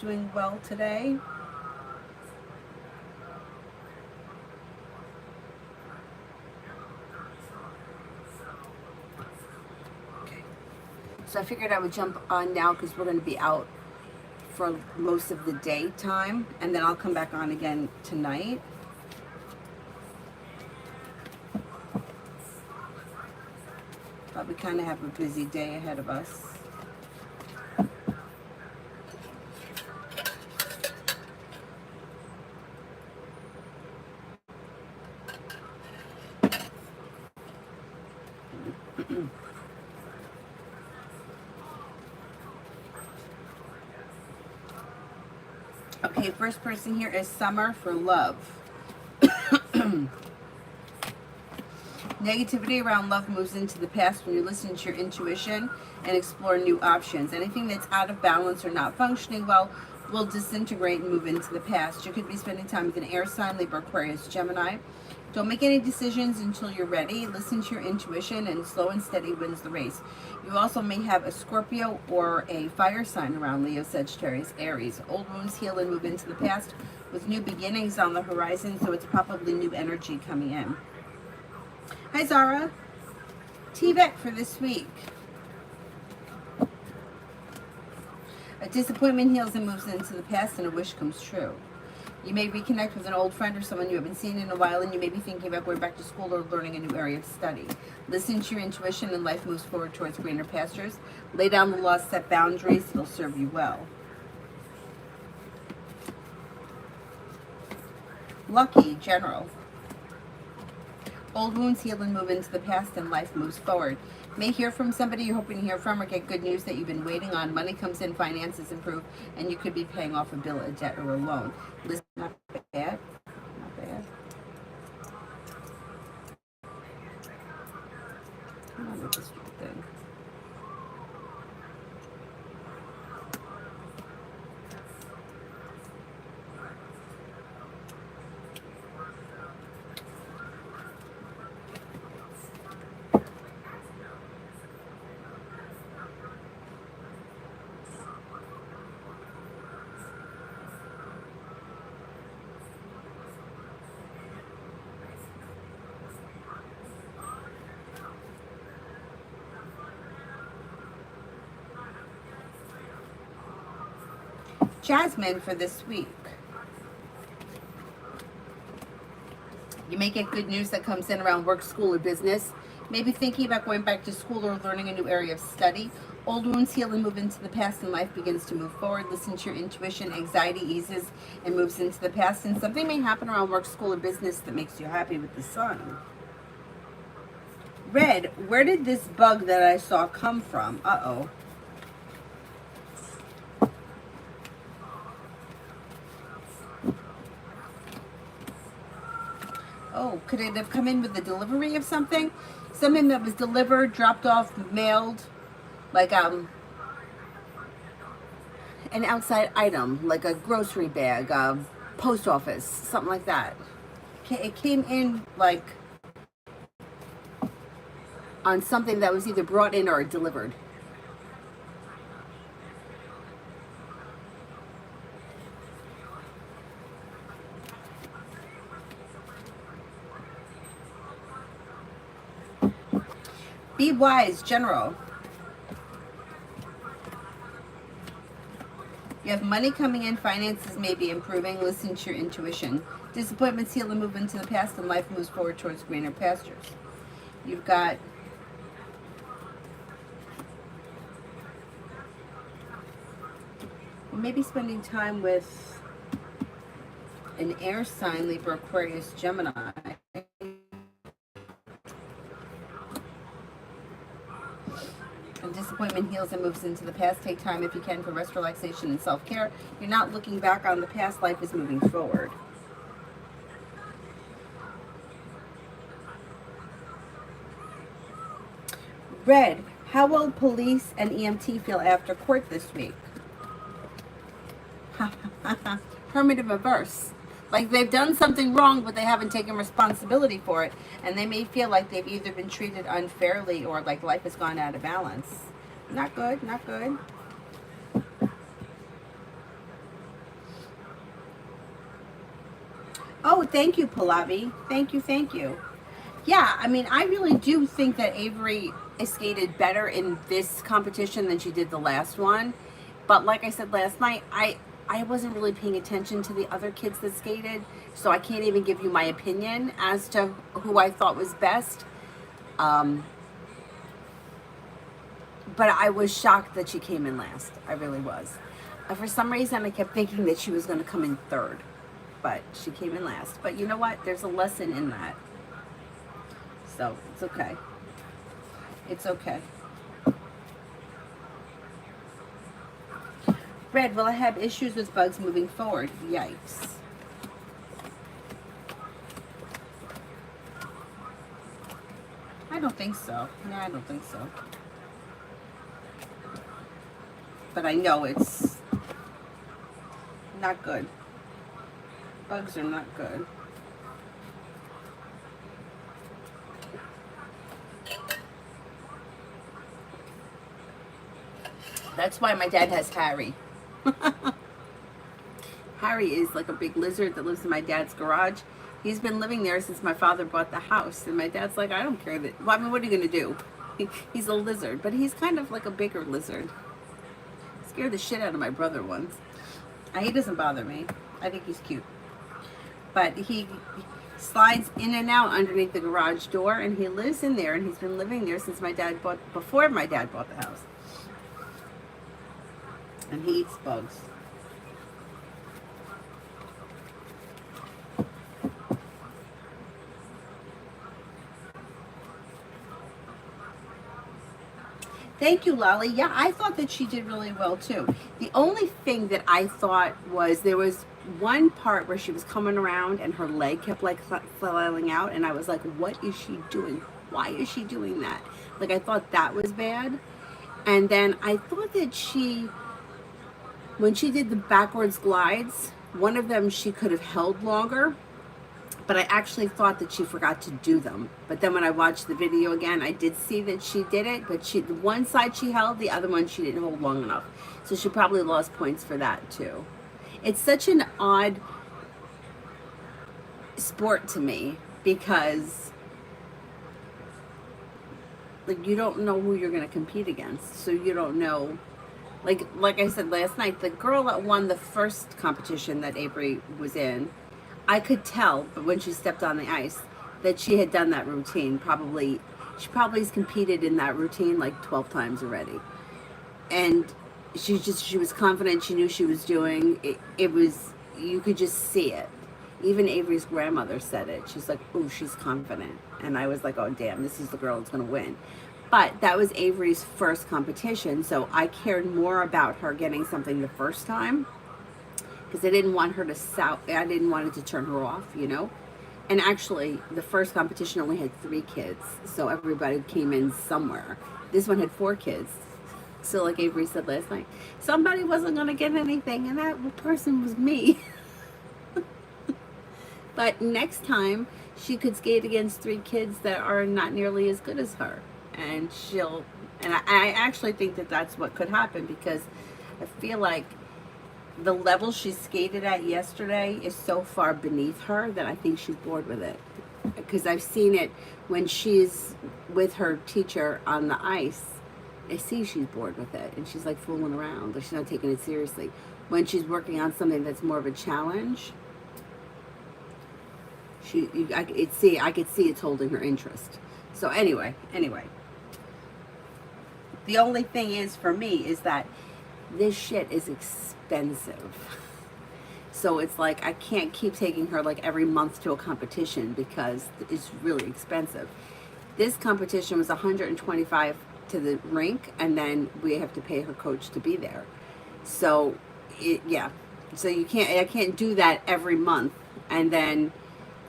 doing well today. Okay. So I figured I would jump on now because we're going to be out for most of the daytime, and then I'll come back on again tonight. But we kind of have a busy day ahead of us. Okay, first person here is Summer for love. Negativity around love moves into the past when you listen to your intuition and explore new options. Anything that's out of balance or not functioning well will disintegrate and move into the past. You could be spending time with an air sign, Libra, Aquarius, Gemini. Don't make any decisions until you're ready. Listen to your intuition, and slow and steady wins the race. You also may have a Scorpio or a fire sign around, Leo, Sagittarius, Aries. Old wounds heal and move into the past with new beginnings on the horizon, so it's probably new energy coming in. Hi, Zara. T-Vec for this week. A disappointment heals and moves into the past, and a wish comes true. You may reconnect with an old friend or someone you haven't seen in a while, and you may be thinking about going back to school or learning a new area of study. Listen to your intuition, and life moves forward towards greener pastures. Lay down the law, set boundaries. It'll serve you well. Lucky, general. Old wounds heal and move into the past, and life moves forward. May hear from somebody you're hoping to hear from, or get good news that you've been waiting on. Money comes in, finances improve, and you could be paying off a bill, a debt, or a loan. Listen, not bad. Not bad. Come on with this thing. Jasmine for this week. You may get good news that comes in around work, school, or business. Maybe thinking about going back to school or learning a new area of study. Old wounds heal and move into the past, and life begins to move forward. Listen to your intuition. Anxiety eases and moves into the past, and something may happen around work, school, or business that makes you happy with the sun. Red, where did this bug that I saw come from? Uh-oh. Oh, could it have come in with the delivery of something? Something that was delivered, dropped off, mailed, like an outside item, like a grocery bag, post office, something like that. It came in like on something that was either brought in or delivered. Be wise, general. You have money coming in, finances may be improving. Listen to your intuition. Disappointments heal and move into the past, and life moves forward towards greener pastures. You've got maybe spending time with an air sign, Libra, Aquarius, Gemini. And disappointment heals and moves into the past. Take time if you can for rest, relaxation, and self-care. You're not looking back on the past. Life is moving forward. Red, how will police and EMT feel after court this week? Hermit in reverse. Like they've done something wrong, but they haven't taken responsibility for it. And they may feel like they've either been treated unfairly or like life has gone out of balance. Not good, not good. Oh, thank you, Pallavi. Thank you, thank you. Yeah, I mean, I really do think that Avery skated better in this competition than she did the last one. But like I said last night, I wasn't really paying attention to the other kids that skated, so I can't even give you my opinion as to who I thought was best. Um, but I was shocked that she came in last. I really was. For some reason, I kept thinking that she was going to come in third, but she came in last. But you know what? There's a lesson in that, so it's okay. It's okay. Red, will I have issues with bugs moving forward? Yikes. I don't think so. No, I don't think so. But I know it's not good. Bugs are not good. That's why my dad has Harry. Harry is like a big lizard that lives in my dad's garage. He's been living there since my father bought the house. And my dad's like, I don't care that. Well, I mean, what are you going to do? He's a lizard, but he's kind of like a bigger lizard. Scared the shit out of my brother once. He doesn't bother me. I think he's cute. But he slides in and out underneath the garage door, and he lives in there, and he's been living there since before my dad bought the house. And he eats bugs. Thank you, Lolly. Yeah, I thought that she did really well too. The only thing that I thought was there was one part where she was coming around and her leg kept like flailing out, and I was like, what is she doing? Why is she doing that? Like, I thought that was bad. And then I thought that when she did the backwards glides, one of them she could have held longer, but I actually thought that she forgot to do them. But then when I watched the video again, I did see that she did it, but the one side she held, the other one she didn't hold long enough. So she probably lost points for that too. It's such an odd sport to me because like you don't know who you're going to compete against. So you don't know, like I said last night, the girl that won the first competition that Avery was in, I could tell, but when she stepped on the ice, that she had done that routine. She probably has competed in that routine like 12 times already. And she was confident. She knew she was doing it. It was, you could just see it. Even Avery's grandmother said it. She's like, oh, she's confident. And I was like, oh, damn, this is the girl that's going to win. But that was Avery's first competition, so I cared more about her getting something the first time because I didn't want her to I didn't want it to turn her off, you know. And actually, the first competition only had 3 kids, so everybody came in somewhere. This one had 4 kids. So like Avery said last night, somebody wasn't going to get anything, and that person was me. But next time, she could skate against 3 kids that are not nearly as good as her. And I actually think that that's what could happen because I feel like the level she skated at yesterday is so far beneath her that I think she's bored with it. Because I've seen it when she's with her teacher on the ice. I see she's bored with it and she's like fooling around or she's not taking it seriously. When she's working on something that's more of a challenge, I could see it's holding her interest. So anyway, the only thing is for me is that this shit is expensive. So it's like I can't keep taking her like every month to a competition because it's really expensive. This competition was $125 to the rink, and then we have to pay her coach to be there. So so I can't do that every month. And then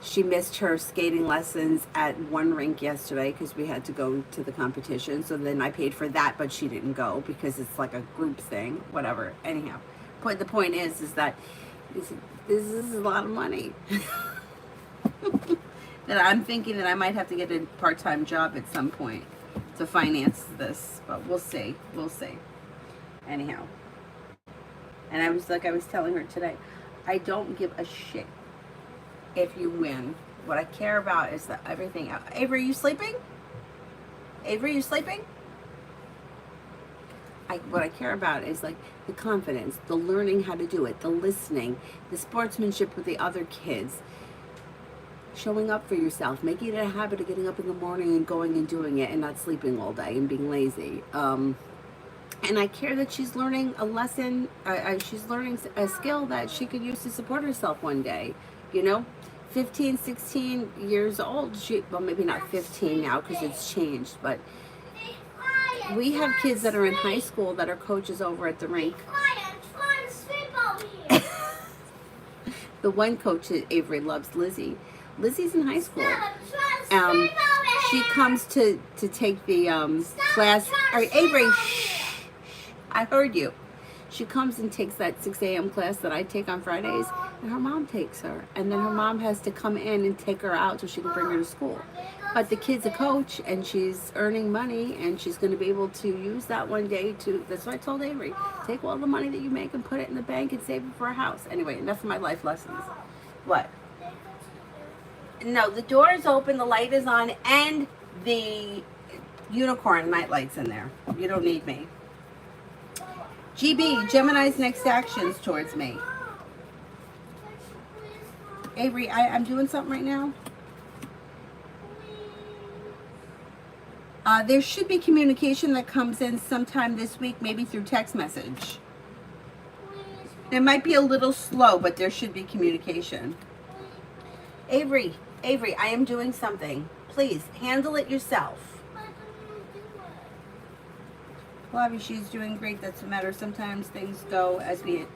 she missed her skating lessons at one rink yesterday because we had to go to the competition. So then I paid for that, but she didn't go because it's like a group thing, whatever. Anyhow, the point is that this is a lot of money. That I'm thinking that I might have to get a part-time job at some point to finance this, but we'll see. Anyhow, and I was telling her today, I don't give a shit if you win. What I care about is that everything else. Avery, you sleeping? Avery, you sleeping? What I care about is like the confidence, the learning how to do it, the listening, the sportsmanship with the other kids, showing up for yourself, making it a habit of getting up in the morning and going and doing it and not sleeping all day and being lazy. And I care that she's learning a lesson, she's learning a skill that she could use to support herself one day, you know? 15, 16 years old, well, maybe not 15 now because it's changed, but we have kids that are in high school that are coaches over at the rink. The one coach that Avery loves, Lizzie. Lizzie's in high school. She comes to take the class. All right, Avery, shh, I heard you. She comes and takes that 6 a.m. class that I take on Fridays, and her mom takes her. And then her mom has to come in and take her out so she can bring her to school. But the kid's a coach, and she's earning money, and she's going to be able to use that one day to, that's what I told Avery, take all the money that you make and put it in the bank and save it for a house. Anyway, enough of my life lessons. What? No, the door is open, the light is on, and the unicorn night light's in there. You don't need me. GB, Gemini's next actions towards me. Avery, I'm doing something right now. There should be communication that comes in sometime this week, maybe through text message. It might be a little slow, but there should be communication. Avery, I am doing something. Please, handle it yourself. Well, obviously she's doing great. That's the matter. Sometimes things go as we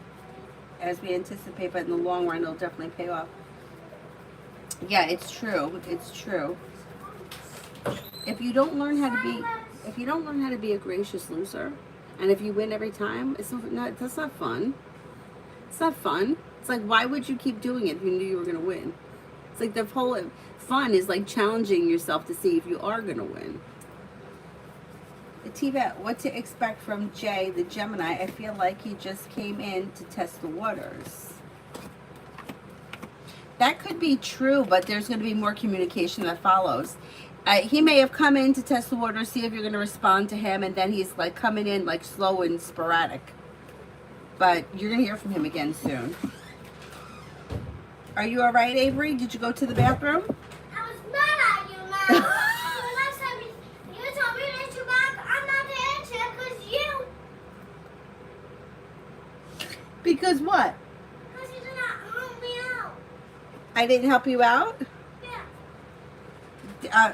anticipate, but in the long run, it'll definitely pay off. Yeah, it's true. It's true. If you don't learn how to be a gracious loser, and if you win every time, that's not fun. It's not fun. It's like, why would you keep doing it if you knew you were going to win? It's like the whole fun is like challenging yourself to see if you are going to win. Tiva, what to expect from Jay, the Gemini? I feel like he just came in to test the waters. That could be true, but there's going to be more communication that follows. He may have come in to test the waters, see if you're going to respond to him, and then he's like coming in like slow and sporadic. But you're going to hear from him again soon. Are you all right, Avery? Did you go to the bathroom? I was mad at you, Mom. Last time you told me to answer back, I'm not going to answer because you. Because what? Because you did not help me out. I didn't help you out? Yeah.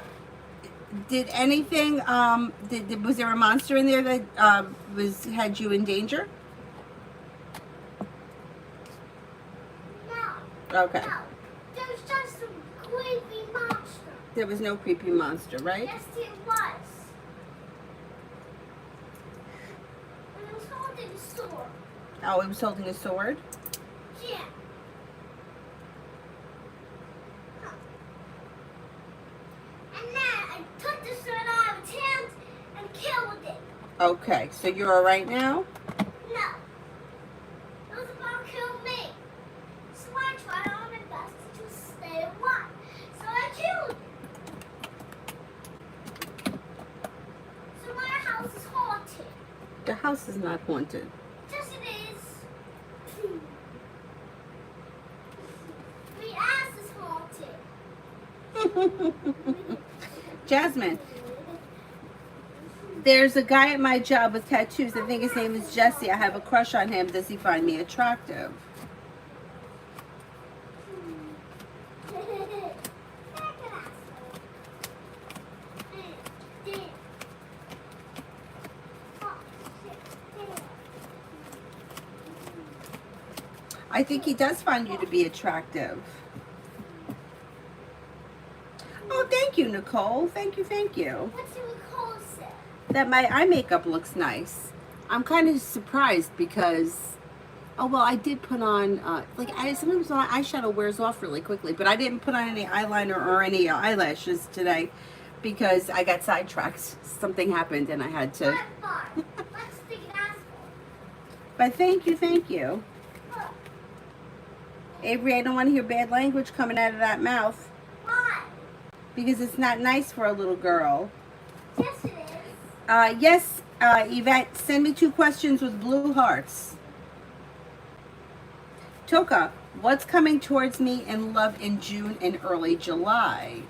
Did anything, was there a monster in there that had you in danger? No. Okay. No. There was just a creepy monster. There was no creepy monster, right? Yes, it was. And it was holding a sword. Oh, it was holding a sword? Yeah. And then I took the sword out of its hand and killed it. Okay, so you're all right now? No. It was about to kill me. So I tried all my best to stay alive. So I killed it. So my house is haunted. The house is not haunted. Yes, it is. The ass is haunted. Jasmine, there's a guy at my job with tattoos. I think his name is Jesse. I have a crush on him. Does he find me attractive? I think he does find you to be attractive. Oh, thank you, Nicole. Thank you, thank you. What's Nicole say? That my eye makeup looks nice. I'm kind of surprised because, oh, well, I did put on, sometimes my eyeshadow wears off really quickly, but I didn't put on any eyeliner or any eyelashes today because I got sidetracked. Something happened and I had to. Let's stick an asshole. But thank you, thank you. Avery, I don't want to hear bad language coming out of that mouth. Why? Because it's not nice for a little girl. Yes, it is. Yes, Yvette, send me 2 questions with blue hearts. Toka, what's coming towards me in love in June and early July?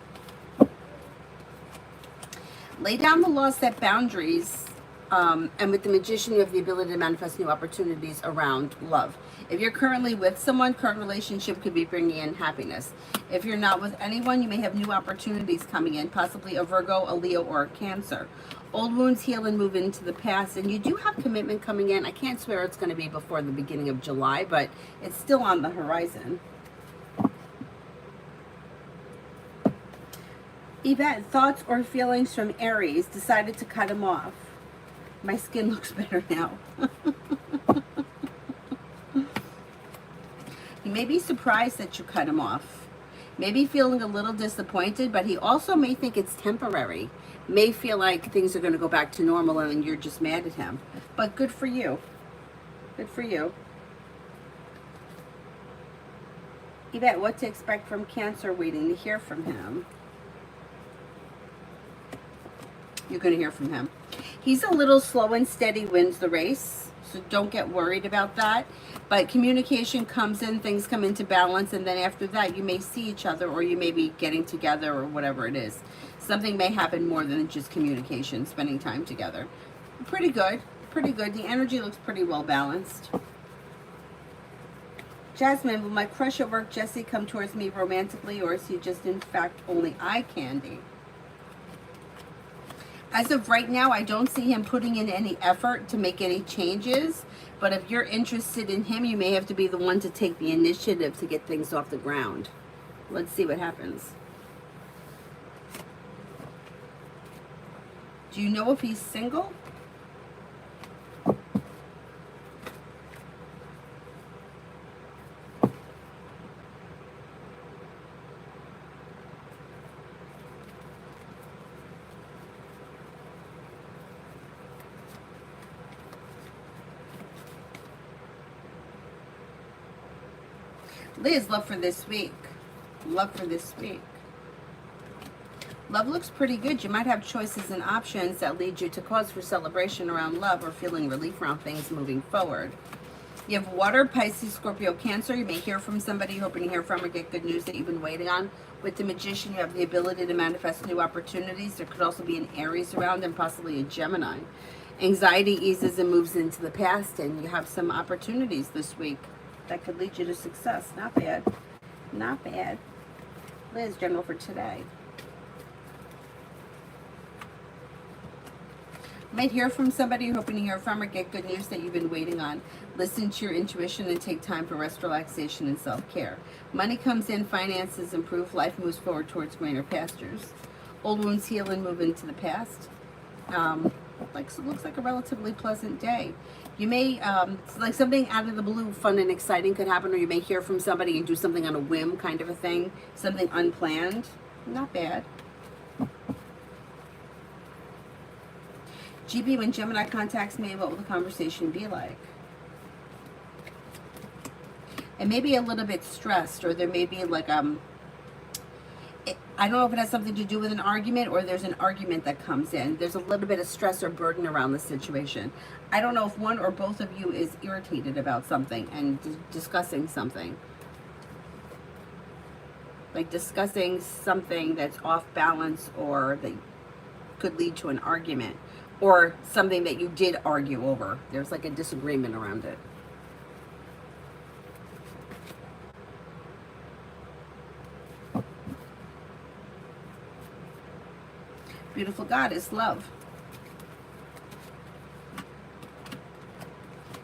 Lay down the law, set boundaries, and with the Magician, you have the ability to manifest new opportunities around love. If you're currently with someone, current relationship could be bringing in happiness. If you're not with anyone, you may have new opportunities coming in, possibly a Virgo, a Leo, or a Cancer. Old wounds heal and move into the past, and you do have commitment coming in. I can't swear it's going to be before the beginning of July, but it's still on the horizon. Yvette, thoughts or feelings from Aries, decided to cut him off. My skin looks better now. He may be surprised that you cut him off. Maybe feeling a little disappointed, but he also may think it's temporary. May feel like things are going to go back to normal and you're just mad at him. But good for you. Good for you. Yvette, what to expect from Cancer, waiting to hear from him. You're going to hear from him. He's a little slow and steady, wins the race. So don't get worried about that. But communication comes in, things come into balance, and then after that you may see each other, or you may be getting together, or whatever it is. Something may happen more than just communication, spending time together. Pretty good. Pretty good. The energy looks pretty well balanced. Jasmine, will my crush at work, Jesse, come towards me romantically, or is he just in fact only eye candy? As of right now, I don't see him putting in any effort to make any changes. But if you're interested in him, you may have to be the one to take the initiative to get things off the ground. Let's see what happens. Do you know if he's single? Liz, love for this week. Love for this week. Love looks pretty good. You might have choices and options that lead you to cause for celebration around love, or feeling relief around things moving forward. You have water, Pisces, Scorpio, Cancer. You may hear from somebody you're hoping to hear from, or get good news that you've been waiting on. With the Magician, you have the ability to manifest new opportunities. There could also be an Aries around, and possibly a Gemini. Anxiety eases and moves into the past, and you have some opportunities this week that could lead you to success. Not bad. Not bad. Liz, general for today. Might hear from somebody you're hoping to hear from, or get good news that you've been waiting on. Listen to your intuition and take time for rest, relaxation, and self-care. Money comes in, finances improve, life moves forward towards greener pastures. Old wounds heal and move into the past. Looks like a relatively pleasant day. You may, like something out of the blue, fun and exciting could happen, or you may hear from somebody and do something on a whim, kind of a thing. Something unplanned. Not bad. GB, when Gemini contacts me, what will the conversation be like? It may be a little bit stressed, or there may be like, I don't know if it has something to do with an argument, or there's an argument that comes in. There's a little bit of stress or burden around the situation. I don't know if one or both of you is irritated about something and discussing something. Like discussing something that's off balance, or that could lead to an argument, or something that you did argue over. There's like a disagreement around it. Beautiful goddess, love.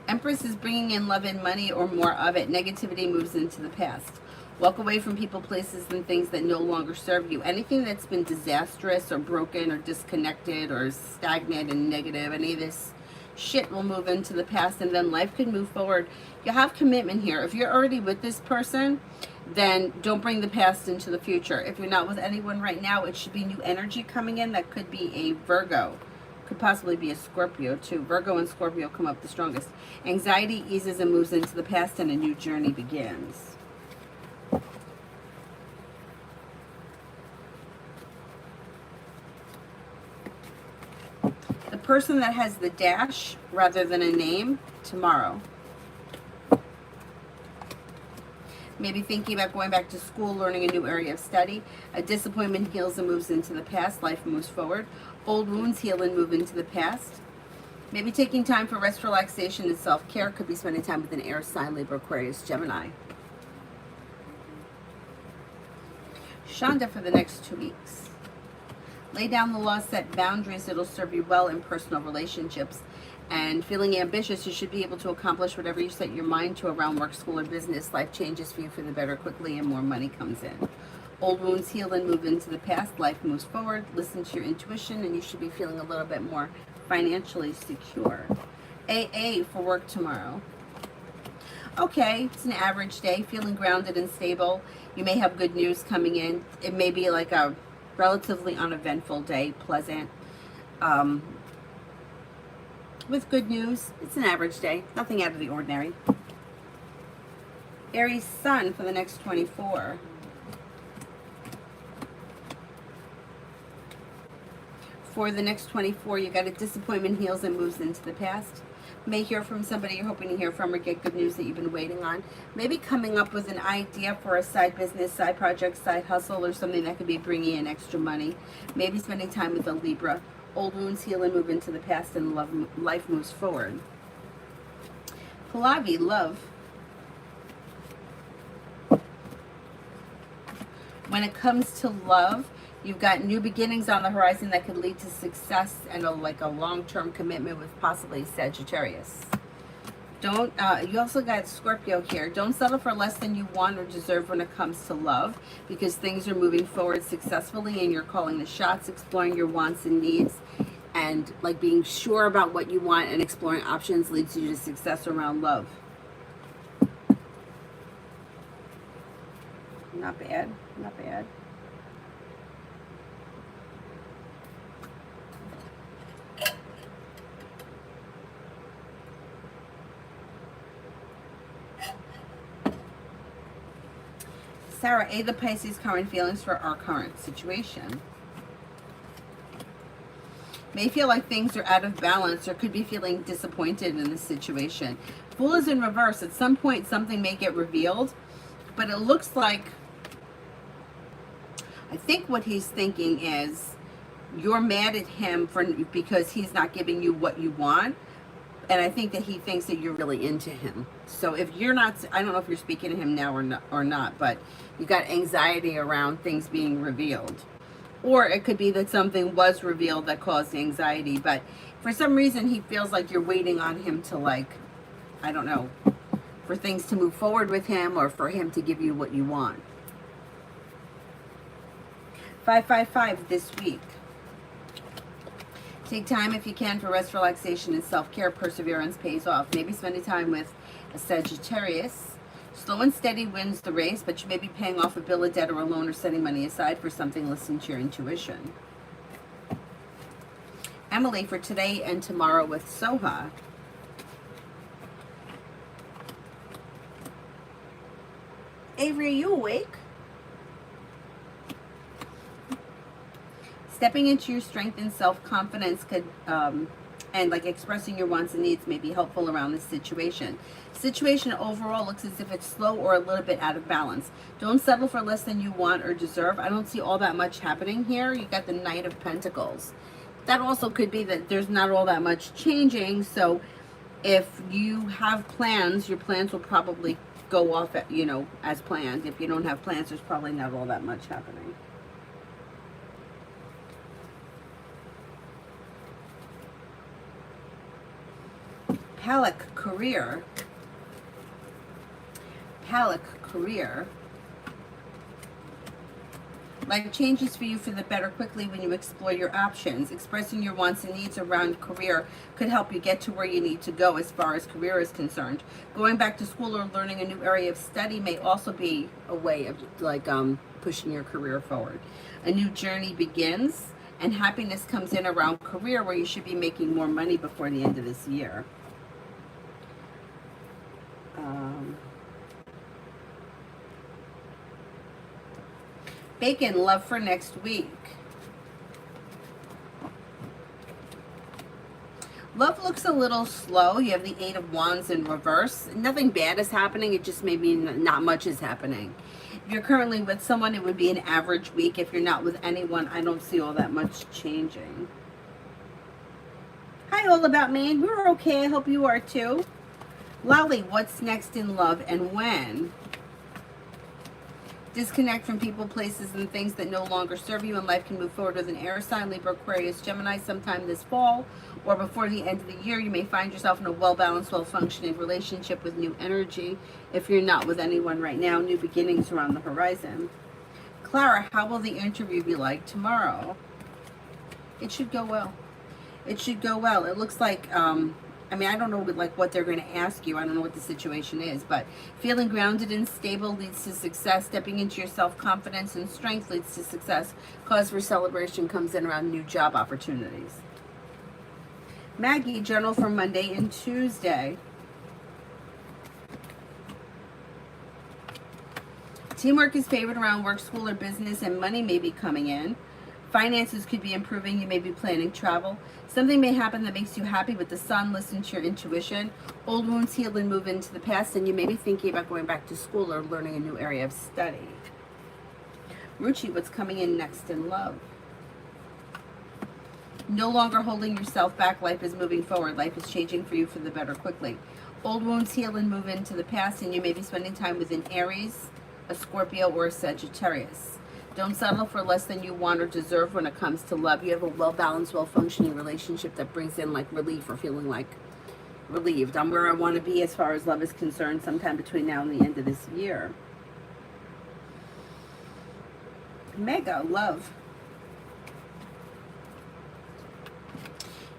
Empress is bringing in love and money, or more of it. Negativity moves into the past. Walk away from people, places, and things that no longer serve you. Anything that's been disastrous or broken or disconnected or stagnant and negative, any of this shit will move into the past, and then life can move forward. You have commitment here. If you're already with this person, then don't bring the past into the future. If you're not with anyone right now, it should be new energy coming in. That could be a Virgo. Could possibly be a Scorpio too. Virgo and Scorpio come up the strongest. Anxiety eases and moves into the past, and a new journey begins. person that has the dash rather than a name tomorrow. Maybe thinking about going back to school, learning a new area of study. A disappointment heals and moves into the past. Life moves forward. Old wounds heal and move into the past. Maybe taking time for rest, relaxation, and self-care. Could be spending time with an air sign, Libra, Aquarius, Gemini. Shonda for the next 2 weeks. Lay down the law, set boundaries. It'll serve you well in personal relationships. And feeling ambitious, you should be able to accomplish whatever you set your mind to around work, school, or business. Life changes for you for the better quickly and more money comes in. Old wounds heal and move into the past. Life moves forward. Listen to your intuition and you should be feeling a little bit more financially secure. AA for work tomorrow. Okay, it's an average day. Feeling grounded and stable. You may have good news coming in. It may be like a relatively uneventful day, pleasant. With good news, it's an average day, nothing out of the ordinary. Aries Sun for the next 24. For the next 24, you got a disappointment heals and moves into the past. May hear from somebody you're hoping to hear from or get good news that you've been waiting on. Maybe coming up with an idea for a side business, side project, side hustle, or something that could be bringing in extra money. Maybe spending time with a Libra. Old wounds heal and move into the past and life moves forward. Pallavi, love. When it comes to love, you've got new beginnings on the horizon that could lead to success and a long-term commitment with possibly Sagittarius. Don't, you also got Scorpio here. Don't settle for less than you want or deserve when it comes to love, because things are moving forward successfully and you're calling the shots, exploring your wants and needs, and like being sure about what you want and exploring options leads you to success around love. Not bad, not bad. Sarah, A, the Pisces current feelings for our current situation. May feel like things are out of balance or could be feeling disappointed in this situation. Fool is in reverse. At some point, something may get revealed, but it looks like, I think what he's thinking is you're mad at him because he's not giving you what you want. And I think that he thinks that you're really into him. So if you're not, I don't know if you're speaking to him now or not, but you got anxiety around things being revealed. Or it could be that something was revealed that caused anxiety, but for some reason he feels like you're waiting on him to, like, I don't know, for things to move forward with him or for him to give you what you want. 555 this week. Take time if you can for rest, relaxation, and self-care. Perseverance pays off. Maybe spending time with a Sagittarius. Slow and steady wins the race, but you may be paying off a bill of debt or a loan or setting money aside for something. Listen to your intuition. Emily for today and tomorrow with Soha. Avery, are you awake? Stepping into your strength and self-confidence could, and like expressing your wants and needs may be helpful around this situation. Situation overall looks as if it's slow or a little bit out of balance. Don't settle for less than you want or deserve. I don't see all that much happening here. You got the Knight of Pentacles. That also could be that there's not all that much changing. So if you have plans, your plans will probably go off, as planned. If you don't have plans, there's probably not all that much happening. Palak career. Life changes for you for the better quickly when you explore your options. Expressing your wants and needs around career could help you get to where you need to go as far as career is concerned. Going back to school or learning a new area of study may also be a way of pushing your career forward. A new journey begins and happiness comes in around career where you should be making more money before the end of this year. Bacon, love for next week. looks a little slow. You have the Eight of Wands in reverse. Nothing bad is happening. It just maybe not much is happening. If you're currently with someone, it would be an average week. If you're not with anyone, I don't see all that much changing. Hi, All About Me. We're okay. I hope you are too. Lolly, what's next in love and when? Disconnect from people, places, and things that no longer serve you, and life can move forward with an air sign, Libra, Aquarius, Gemini, sometime this fall or before the end of the year. You may find yourself in a well-balanced, well-functioning relationship with new energy. If you're not with anyone right now, new beginnings are on the horizon. Clara, how will the interview be like tomorrow? It should go well. It should go well. It looks like, I mean, I don't know what they're going to ask you. I don't know what the situation is, but feeling grounded and stable leads to success. Stepping into your self-confidence and strength leads to success. Cause for celebration comes in around new job opportunities. Maggie, journal for Monday and Tuesday. Teamwork is favored around work, school, or business, and money may be coming in. Finances could be improving. You may be planning travel. Something may happen that makes you happy with the sun. Listen to your intuition. Old wounds heal and move into the past, and you may be thinking about going back to school or learning a new area of study. Ruchi, what's coming in next in love? No longer holding yourself back. Life is moving forward. Life is changing for you for the better quickly. Old wounds heal and move into the past, and you may be spending time with an Aries, a Scorpio, or a Sagittarius. Don't settle for less than you want or deserve when it comes to love. You have a well-balanced, well-functioning relationship that brings in relief or feeling relieved. I'm where I want to be as far as love is concerned sometime between now and the end of this year. Mega love.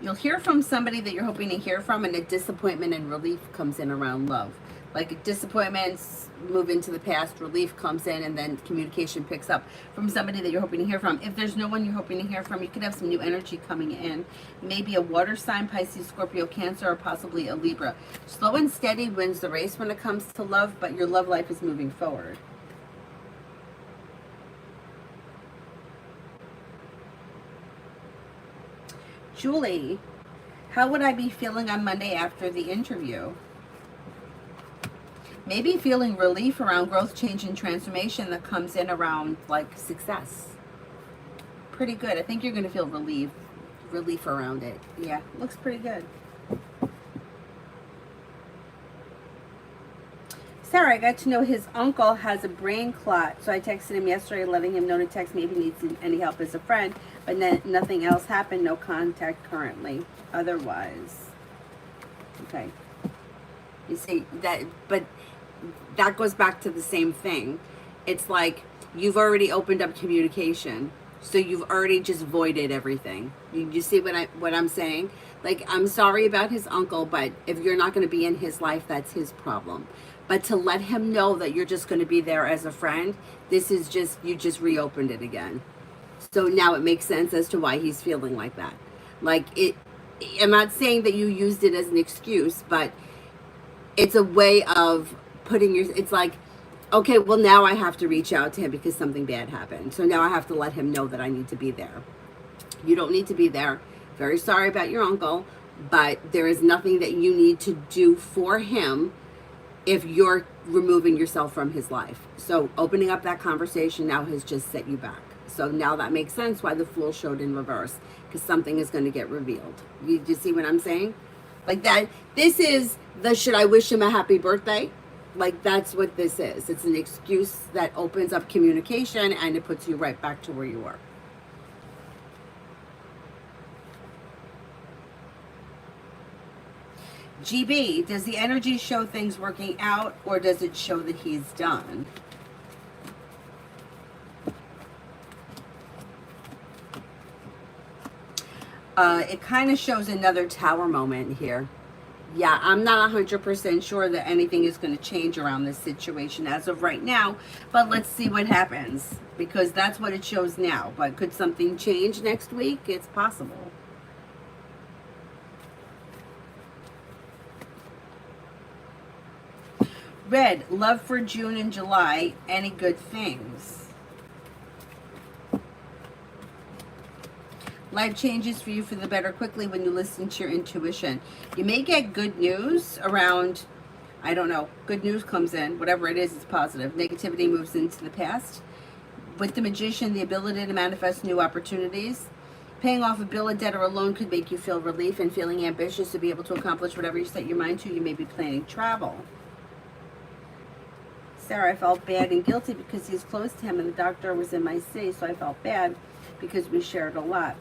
You'll hear from somebody that you're hoping to hear from, and a disappointment and relief comes in around love. Like disappointments move into the past, relief comes in, and then communication picks up from somebody that you're hoping to hear from. If there's no one you're hoping to hear from, you could have some new energy coming in. Maybe a water sign, Pisces, Scorpio, Cancer, or possibly a Libra. Slow and steady wins the race when it comes to love, but your love life is moving forward. Julie, how would I be feeling on Monday after the interview? Maybe feeling relief around growth, change, and transformation that comes in around success. Pretty good. I think you're going to feel relief around it. Yeah, looks pretty good. Sarah, I got to know his uncle has a brain clot, so I texted him yesterday letting him know to text me if he needs any help as a friend, but nothing else happened. No contact currently otherwise. Okay. You see that, but that goes back to the same thing. It's like you've already opened up communication, so you've already just voided everything. You see what I'm saying? I'm sorry about his uncle, but if you're not going to be in his life, that's his problem. But to let him know that you're just going to be there as a friend, this is you just reopened it again. So now it makes sense as to why he's feeling like that. I'm not saying that you used it as an excuse, but it's a way of putting it's like, okay, well now I have to reach out to him because something bad happened. So now I have to let him know that I need to be there. You don't need to be there. Very sorry about your uncle, but there is nothing that you need to do for him if you're removing yourself from his life. So opening up that conversation now has just set you back. So now that makes sense why the Fool showed in reverse, because something is going to get revealed. You see what I'm saying? This is the should I wish him a happy birthday? That's what this is. It's an excuse that opens up communication and it puts you right back to where you were. GB, does the energy show things working out, or does it show that he's done? It kind of shows another tower moment here. Yeah, I'm not 100% sure that anything is going to change around this situation as of right now, but let's see what happens, because that's what it shows now. But could something change next week? It's possible. Red, love for June and July. Any good things? Life changes for you for the better quickly when you listen to your intuition. You may get good news around, I don't know, good news comes in, whatever it is, it's positive. Negativity moves into the past. With the Magician, the ability to manifest new opportunities. Paying off a bill, a debt, or a loan could make you feel relief and feeling ambitious to be able to accomplish whatever you set your mind to. You may be planning travel. Sarah, I felt bad and guilty because he's close to him and the doctor was in my city, so I felt bad because we shared a lot.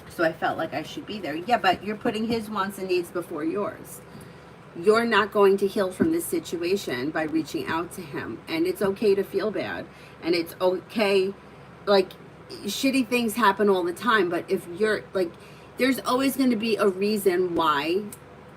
So I felt like I should be there. Yeah, but you're putting his wants and needs before yours. You're not going to heal from this situation by reaching out to him. And it's okay to feel bad. And it's okay, like, shitty things happen all the time. But if you're, like, there's always going to be a reason why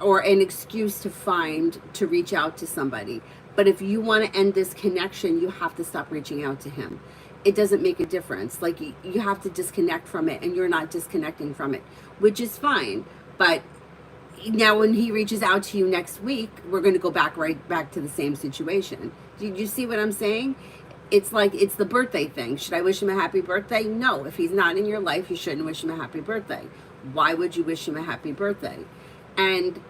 or an excuse to find to reach out to somebody. But if you want to end this connection, you have to stop reaching out to him. It doesn't make a difference. Like, you have to disconnect from it, and you're not disconnecting from it, which is fine. But now when he reaches out to you next week, we're going to go right back to the same situation. Did you see what I'm saying? It's like, it's the birthday thing. Should I wish him a happy birthday? No. If he's not in your life, you shouldn't wish him a happy birthday. Why would you wish him a happy birthday? And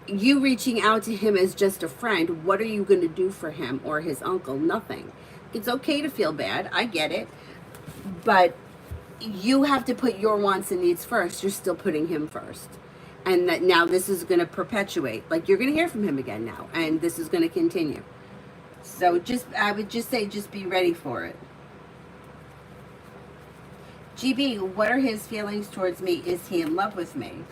you reaching out to him as just a friend, what are you going to do for him or his uncle? Nothing. It's okay to feel bad. I get it. But you have to put your wants and needs first. You're still putting him first. And that now this is going to perpetuate. Like, you're going to hear from him again now. And this is going to continue. So I would just say, just be ready for it. GB, what are his feelings towards me? Is he in love with me?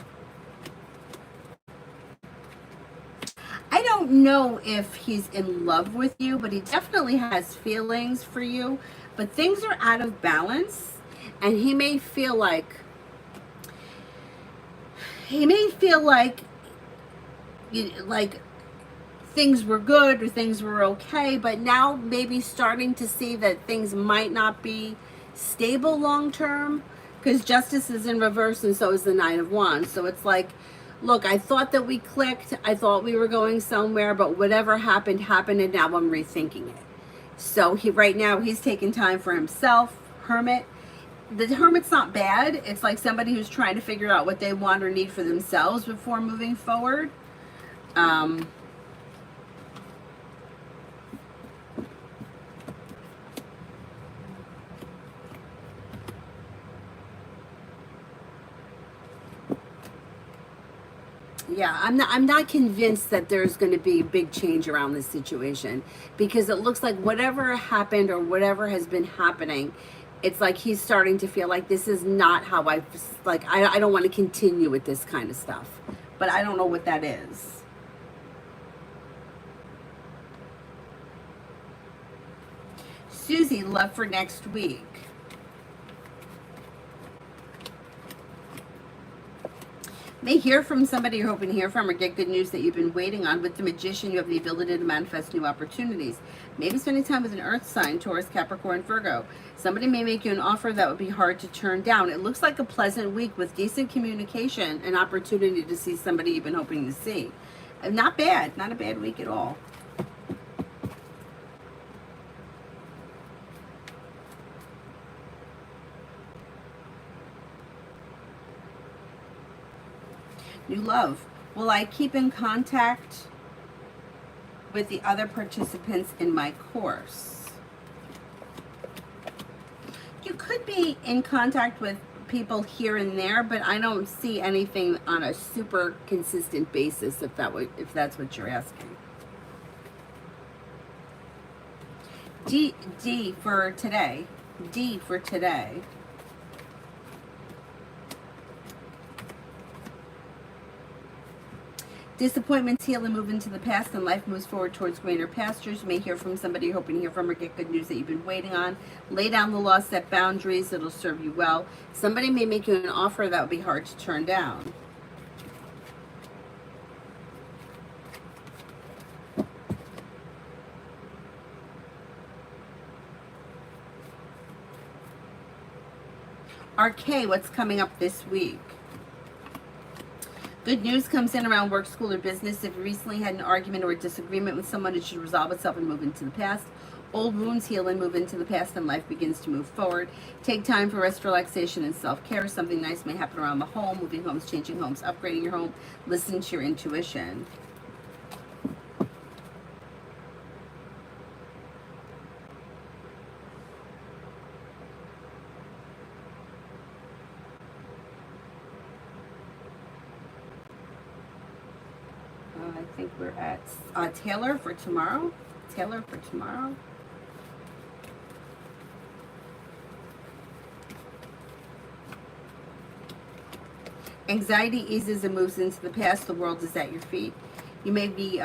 I don't know if he's in love with you, but he definitely has feelings for you. But things are out of balance, and he may feel like things were good or things were okay, but now maybe starting to see that things might not be stable long term, because Justice is in reverse and so is the Nine of Wands. So it's like, look, I thought that we clicked. I thought we were going somewhere, but whatever happened, and now I'm rethinking it. So right now he's taking time for himself. Hermit. The Hermit's not bad. It's like somebody who's trying to figure out what they want or need for themselves before moving forward. Yeah, I'm not convinced that there's going to be a big change around this situation, because it looks like whatever happened or whatever has been happening, it's like he's starting to feel like this is not how I don't want to continue with this kind of stuff. But I don't know what that is. Susie, love for next week. May hear from somebody you're hoping to hear from, or get good news that you've been waiting on. With the Magician, you have the ability to manifest new opportunities. Maybe spending time with an earth sign, Taurus, Capricorn, Virgo. Somebody may make you an offer that would be hard to turn down. It looks like a pleasant week with decent communication and opportunity to see somebody you've been hoping to see. Not bad. Not a bad week at all. New love. Will I keep in contact with the other participants in my course? You could be in contact with people here and there, but I don't see anything on a super consistent basis, if that's what you're asking. D for today. D for today. Disappointments heal and move into the past, and life moves forward towards greener pastures. You may hear from somebody you're hoping to hear from, or get good news that you've been waiting on. Lay down the law, set boundaries. It'll serve you well. Somebody may make you an offer that would be hard to turn down. RK, what's coming up this week? Good news comes in around work, school, or business. If you recently had an argument or a disagreement with someone, it should resolve itself and move into the past. Old wounds heal and move into the past, and life begins to move forward. Take time for rest, relaxation, and self-care. Something nice may happen around the home, moving homes, changing homes, upgrading your home. Listen to your intuition. I think we're at Taylor for tomorrow. Taylor for tomorrow. Anxiety eases and moves into the past. The world is at your feet. You may be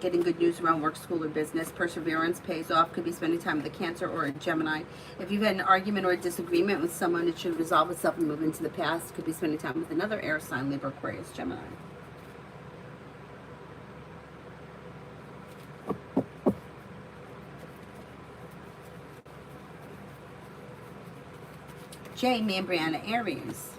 getting good news around work, school, or business. Perseverance pays off. Could be spending time with a Cancer or a Gemini. If you've had an argument or a disagreement with someone, it should resolve itself and move into the past. Could be spending time with another air sign, Libra, Aquarius, Gemini. Jamie and Brianna, Aries.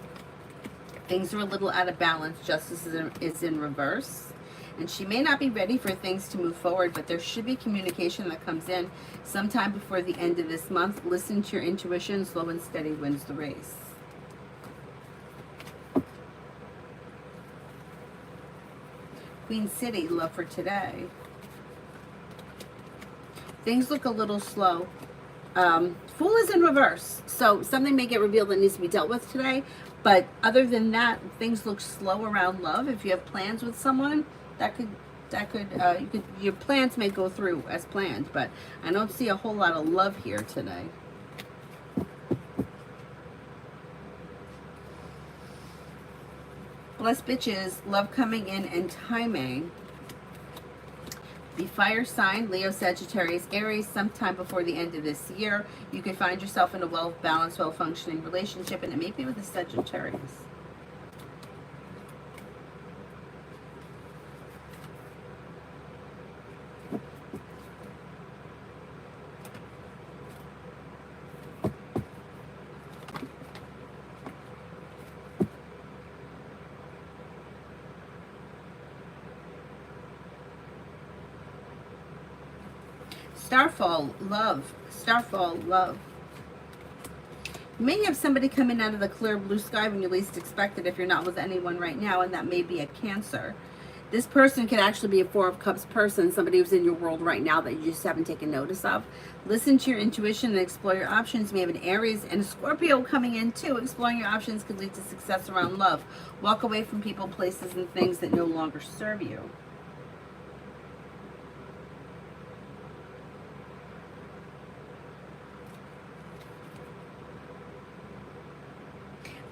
Things are a little out of balance. Justice is in reverse. And she may not be ready for things to move forward, but there should be communication that comes in sometime before the end of this month. Listen to your intuition. Slow and steady wins the race. Queen City, love for today. Things look a little slow. Fool is in reverse, so something may get revealed that needs to be dealt with today, but other than that, things look slow around love. If you have plans with someone, your plans may go through as planned, but I don't see a whole lot of love here today. Blessed bitches, love coming in and timing. The fire sign, Leo, Sagittarius, Aries, sometime before the end of this year, you could find yourself in a well-balanced, well-functioning relationship, and it may be with a Sagittarius. Starfall, love. Starfall, love. You may have somebody coming out of the clear blue sky when you least expect it if you're not with anyone right now, and that may be a Cancer. This person could actually be a Four of Cups person, somebody who's in your world right now that you just haven't taken notice of. Listen to your intuition and explore your options. You may have an Aries and a Scorpio coming in too. Exploring your options could lead to success around love. Walk away from people, places, and things that no longer serve you.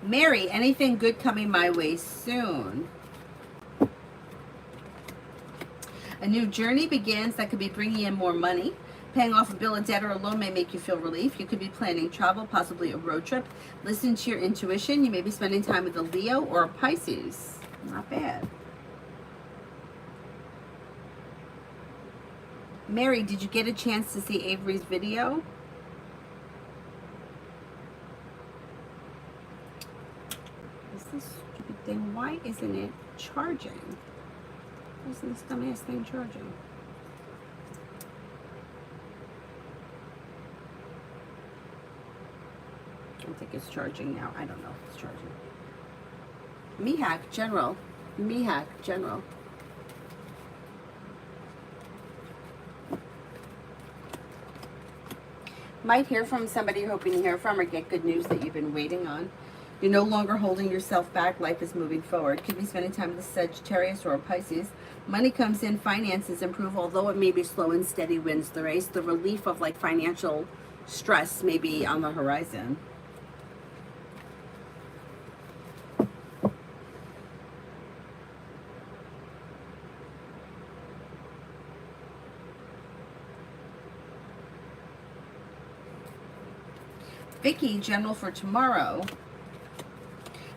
Mary, anything good coming my way soon. A new journey begins that could be bringing in more money. Paying off a bill, a debt, or a loan may make you feel relief. You could be planning travel, possibly a road trip. Listen to your intuition. You may be spending time with a Leo or a Pisces. Not bad. Mary, did you get a chance to see Avery's video? This stupid thing, why isn't it charging? Why isn't this dumbass thing charging? I don't think it's charging now. I don't know if it's charging. Mihak, General. Mihak, General. Might hear from somebody you're hoping to hear from, or get good news that you've been waiting on. You're no longer holding yourself back. Life is moving forward. Could be spending time with a Sagittarius or a Pisces. Money comes in. Finances improve. Although it may be slow and steady wins the race. The relief of like financial stress may be on the horizon. Vicky, General for tomorrow.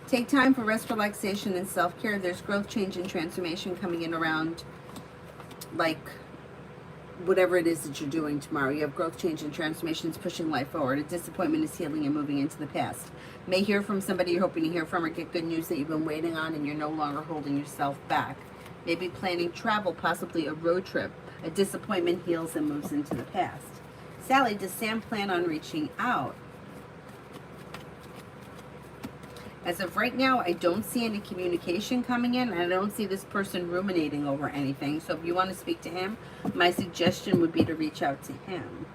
Take time for rest, relaxation, and self-care. There's growth, change, and transformation coming in around like whatever it is that you're doing tomorrow. You have growth, change, and transformations pushing life forward. A disappointment is healing and moving into the past. May hear from somebody you're hoping to hear from, or get good news that you've been waiting on and you're no longer holding yourself back. Maybe planning travel, possibly a road trip. A disappointment heals and moves into the past. Sally, does Sam plan on reaching out? As of right now, I don't see any communication coming in, and I don't see this person ruminating over anything. So if you want to speak to him, my suggestion would be to reach out to him.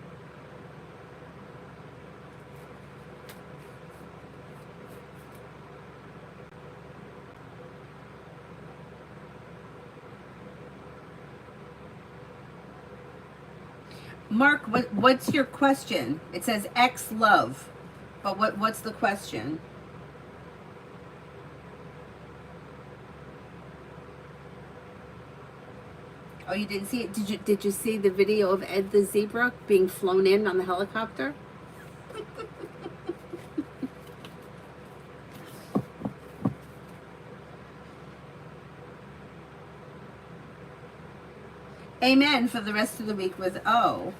Mark, what's your question? It says ex-love, but what's the question? Oh, you didn't see it? Did you see the video of Ed the zebra being flown in on the helicopter? Amen for the rest of the week with O.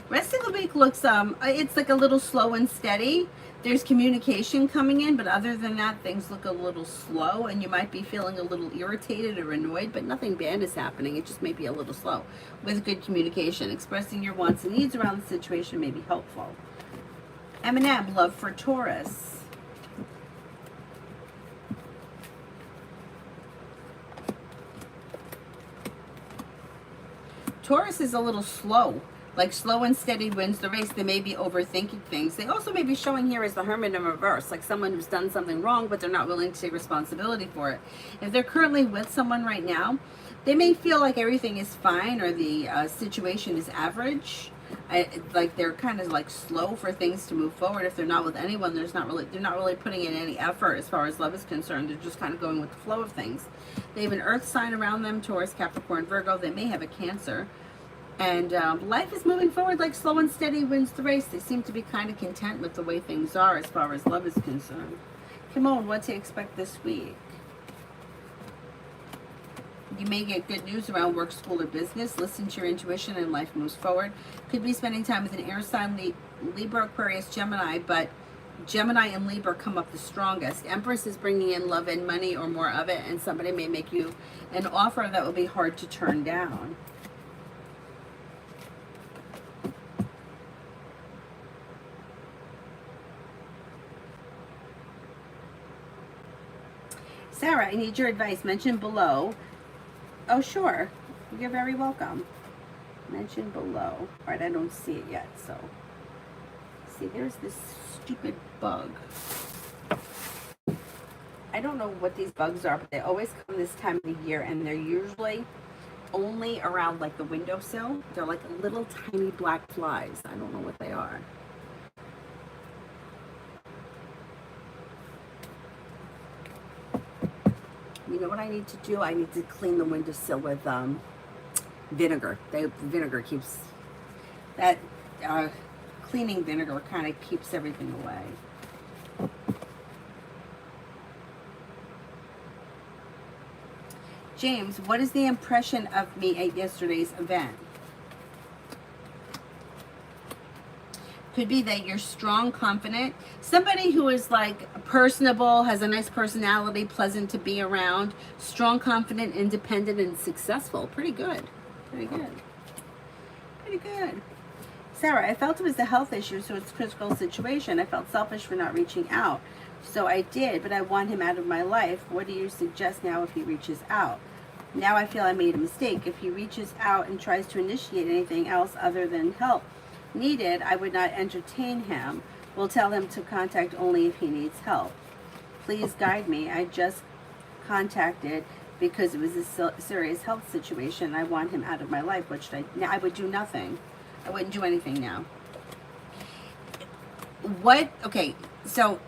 Rest of the week looks it's like a little slow and steady. There's communication coming in, but other than that, things look a little slow, and you might be feeling a little irritated or annoyed, but nothing bad is happening. It just may be a little slow. With good communication, expressing your wants and needs around the situation may be helpful. M&M, love for Taurus. Taurus is a little slow. Like slow and steady wins the race. They may be overthinking things. They also may be showing here as the Hermit in reverse, like someone who's done something wrong, but they're not willing to take responsibility for it. If they're currently with someone right now, they may feel like everything is fine, or the situation is average. Like they're kind of like slow for things to move forward. If they're not with anyone, they're not really putting in any effort as far as love is concerned. They're just kind of going with the flow of things. They have an earth sign around them: Taurus, Capricorn, Virgo. They may have a Cancer. And life is moving forward like slow and steady wins the race. They seem to be kind of content with the way things are as far as love is concerned. Come on, what to expect this week? You may get good news around work, school, or business. Listen to your intuition and life moves forward. Could be spending time with an air sign, Libra, Aquarius, Gemini, but Gemini and Libra come up the strongest. Empress is bringing in love and money, or more of it, and somebody may make you an offer that will be hard to turn down. Sarah, I need your advice. Mention below. Oh, sure. You're very welcome. Mention below. All right, I don't see it yet, so. See, there's this stupid bug. I don't know what these bugs are, but they always come this time of the year, and they're usually only around like the windowsill. They're like little tiny black flies. I don't know what they are. You know what I need to do? I need to clean the windowsill with vinegar. Vinegar keeps that cleaning vinegar kind of keeps everything away. James, what is the impression of me at yesterday's event? Could be that you're strong, confident, somebody who is like personable, has a nice personality, pleasant to be around, strong, confident, independent, and successful. Pretty good. Pretty good. Pretty good. Sarah, I felt it was a health issue, so it's a critical situation. I felt selfish for not reaching out. So I did, but I want him out of my life. What do you suggest now if he reaches out? Now I feel I made a mistake. If he reaches out and tries to initiate anything else other than help needed, I would not entertain him. Will tell him to contact only if he needs help. Please guide me. I just contacted because it was a serious health situation. I want him out of my life. What should I? Now I would do nothing. I wouldn't do anything now. What? Okay, so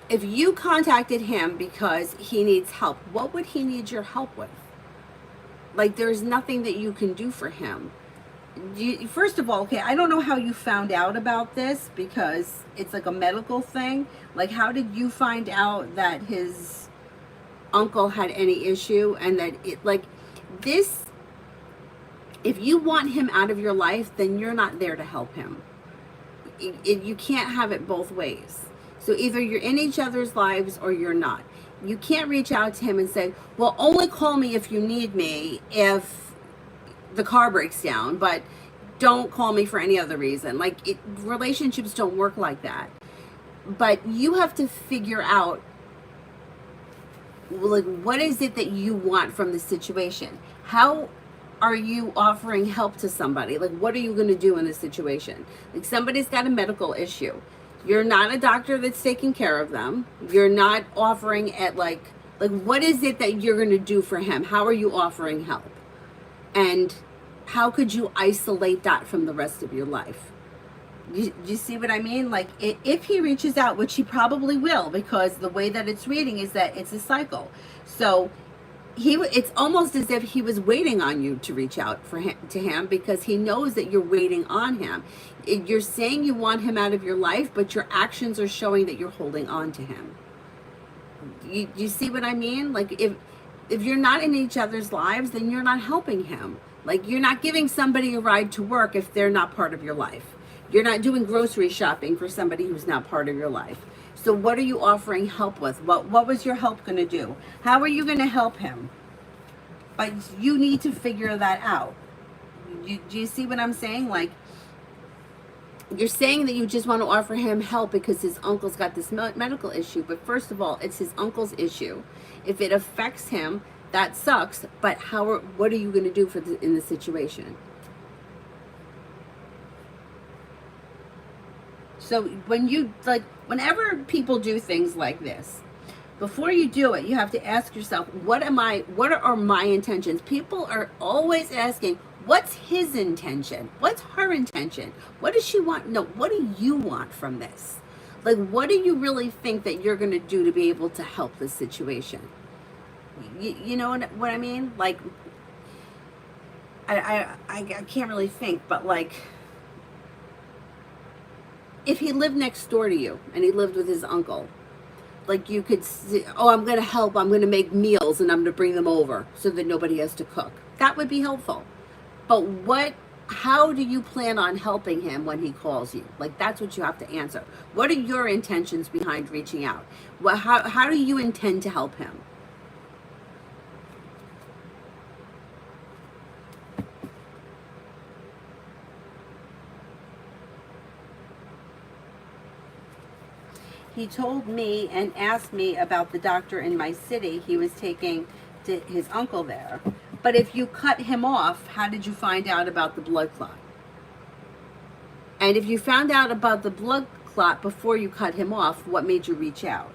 if you contacted him because he needs help, what would he need your help with? Like, there's nothing that you can do for him. First of all, okay, I don't know how you found out about this, because it's like a medical thing. Like, how did you find out that his uncle had any issue, and that it, like, this, if you want him out of your life, then you're not there to help him. You can't have it both ways. So either you're in each other's lives or you're not. You can't reach out to him and say, well, only call me if you need me if the car breaks down, but don't call me for any other reason. Like, relationships don't work like that. But you have to figure out, like, what is it that you want from the situation? How are you offering help to somebody? Like, what are you going to do in this situation? Like, somebody's got a medical issue. You're not a doctor that's taking care of them. You're not offering at, like what is it that you're going to do for him? How are you offering help? And how could you isolate that from the rest of your life? You see what I mean? Like, if he reaches out, which he probably will, because the way that it's reading is that it's a cycle. So it's almost as if he was waiting on you to reach out to him, because he knows that you're waiting on him. You're saying you want him out of your life, but your actions are showing that you're holding on to him. You see what I mean? Like, if you're not in each other's lives, then you're not helping him. Like, you're not giving somebody a ride to work if they're not part of your life. You're not doing grocery shopping for somebody who's not part of your life. So what are you offering help with? What was your help going to do? How are you going to help him? But you need to figure that out. Do you see what I'm saying? Like, you're saying that you just want to offer him help because his uncle's got this medical issue. But first of all, it's his uncle's issue. If it affects him, that sucks. But what are you going to do in the situation? So whenever people do things like this, before you do it, you have to ask yourself, what are my intentions? People are always asking, what's his intention? What's her intention? What does she want? No, what do you want from this? Like, what do you really think that you're going to do to be able to help this situation? You know what I mean? Like, I can't really think, but like, if he lived next door to you and he lived with his uncle, like, you could say, oh, I'm going to help. I'm going to make meals and I'm going to bring them over so that nobody has to cook. That would be helpful. But how do you plan on helping him when he calls you? Like, that's what you have to answer. What are your intentions behind reaching out? How do you intend to help him? He told me and asked me about the doctor in my city he was taking to his uncle there. But if you cut him off, how did you find out about the blood clot? And if you found out about the blood clot before you cut him off, what made you reach out?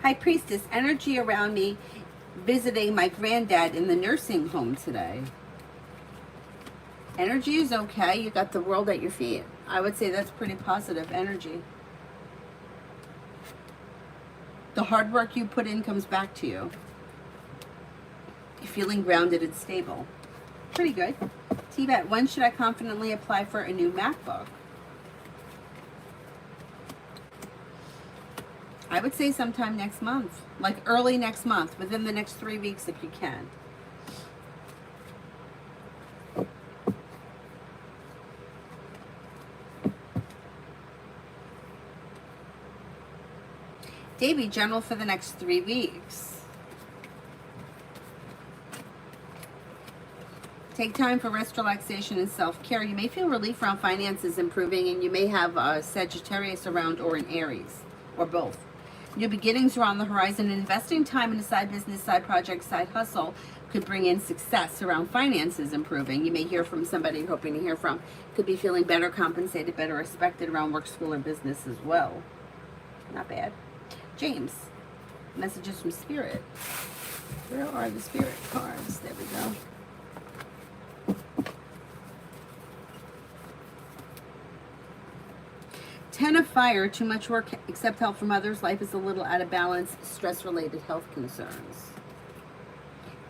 High Priestess, energy around me visiting my granddad in the nursing home today. Energy is okay. You got the world at your feet. I would say that's pretty positive energy. The hard work you put in comes back to you. You're feeling grounded and stable. Pretty good. Tibet, when should I confidently apply for a new MacBook? I would say sometime next month, like early next month, within the next 3 weeks if you can. Davy, general for the next 3 weeks. Take time for rest, relaxation, and self-care. You may feel relief around finances improving, and you may have Sagittarius around, or an Aries, or both. New beginnings are on the horizon. Investing time in a side business, side project, side hustle could bring in success around finances improving. You may hear from somebody you're hoping to hear from. Could be feeling better compensated, better respected around work, school, or business as well. Not bad. James, messages from Spirit. Where are the Spirit cards? There we go. Ten of Fire, too much work, accept help from others. Life is a little out of balance. Stress-related health concerns.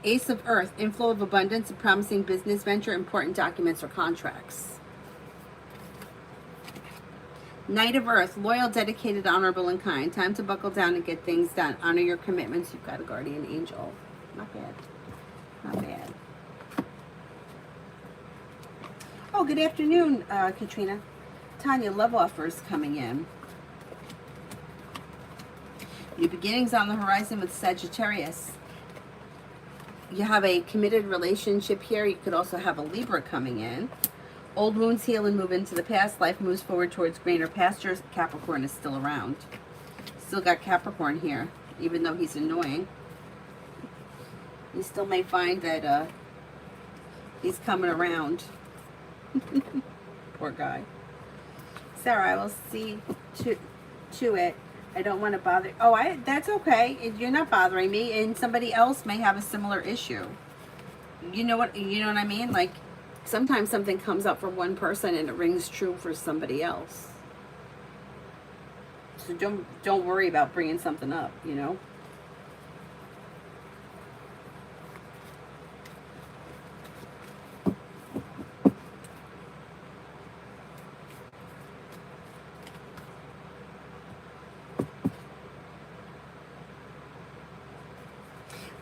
Ace of Earth, inflow of abundance, a promising business venture, important documents or contracts. Knight of Earth, loyal, dedicated, honorable, and kind. Time to buckle down and get things done. Honor your commitments. You've got a guardian angel. Not bad. Not bad. Oh, good afternoon, Katrina. Tanya, love offers coming in. New beginnings on the horizon with Sagittarius. You have a committed relationship here. You could also have a Libra coming in. Old wounds heal and move into the past. Life moves forward towards greener pastures. Capricorn is still around. Still got Capricorn here, even though he's annoying. You still may find that he's coming around. Poor guy. Sarah, I will see to it. I don't want to bother. Oh, that's okay. You're not bothering me, and somebody else may have a similar issue. You know what I mean? Like, sometimes something comes up for one person and it rings true for somebody else. So don't worry about bringing something up, you know?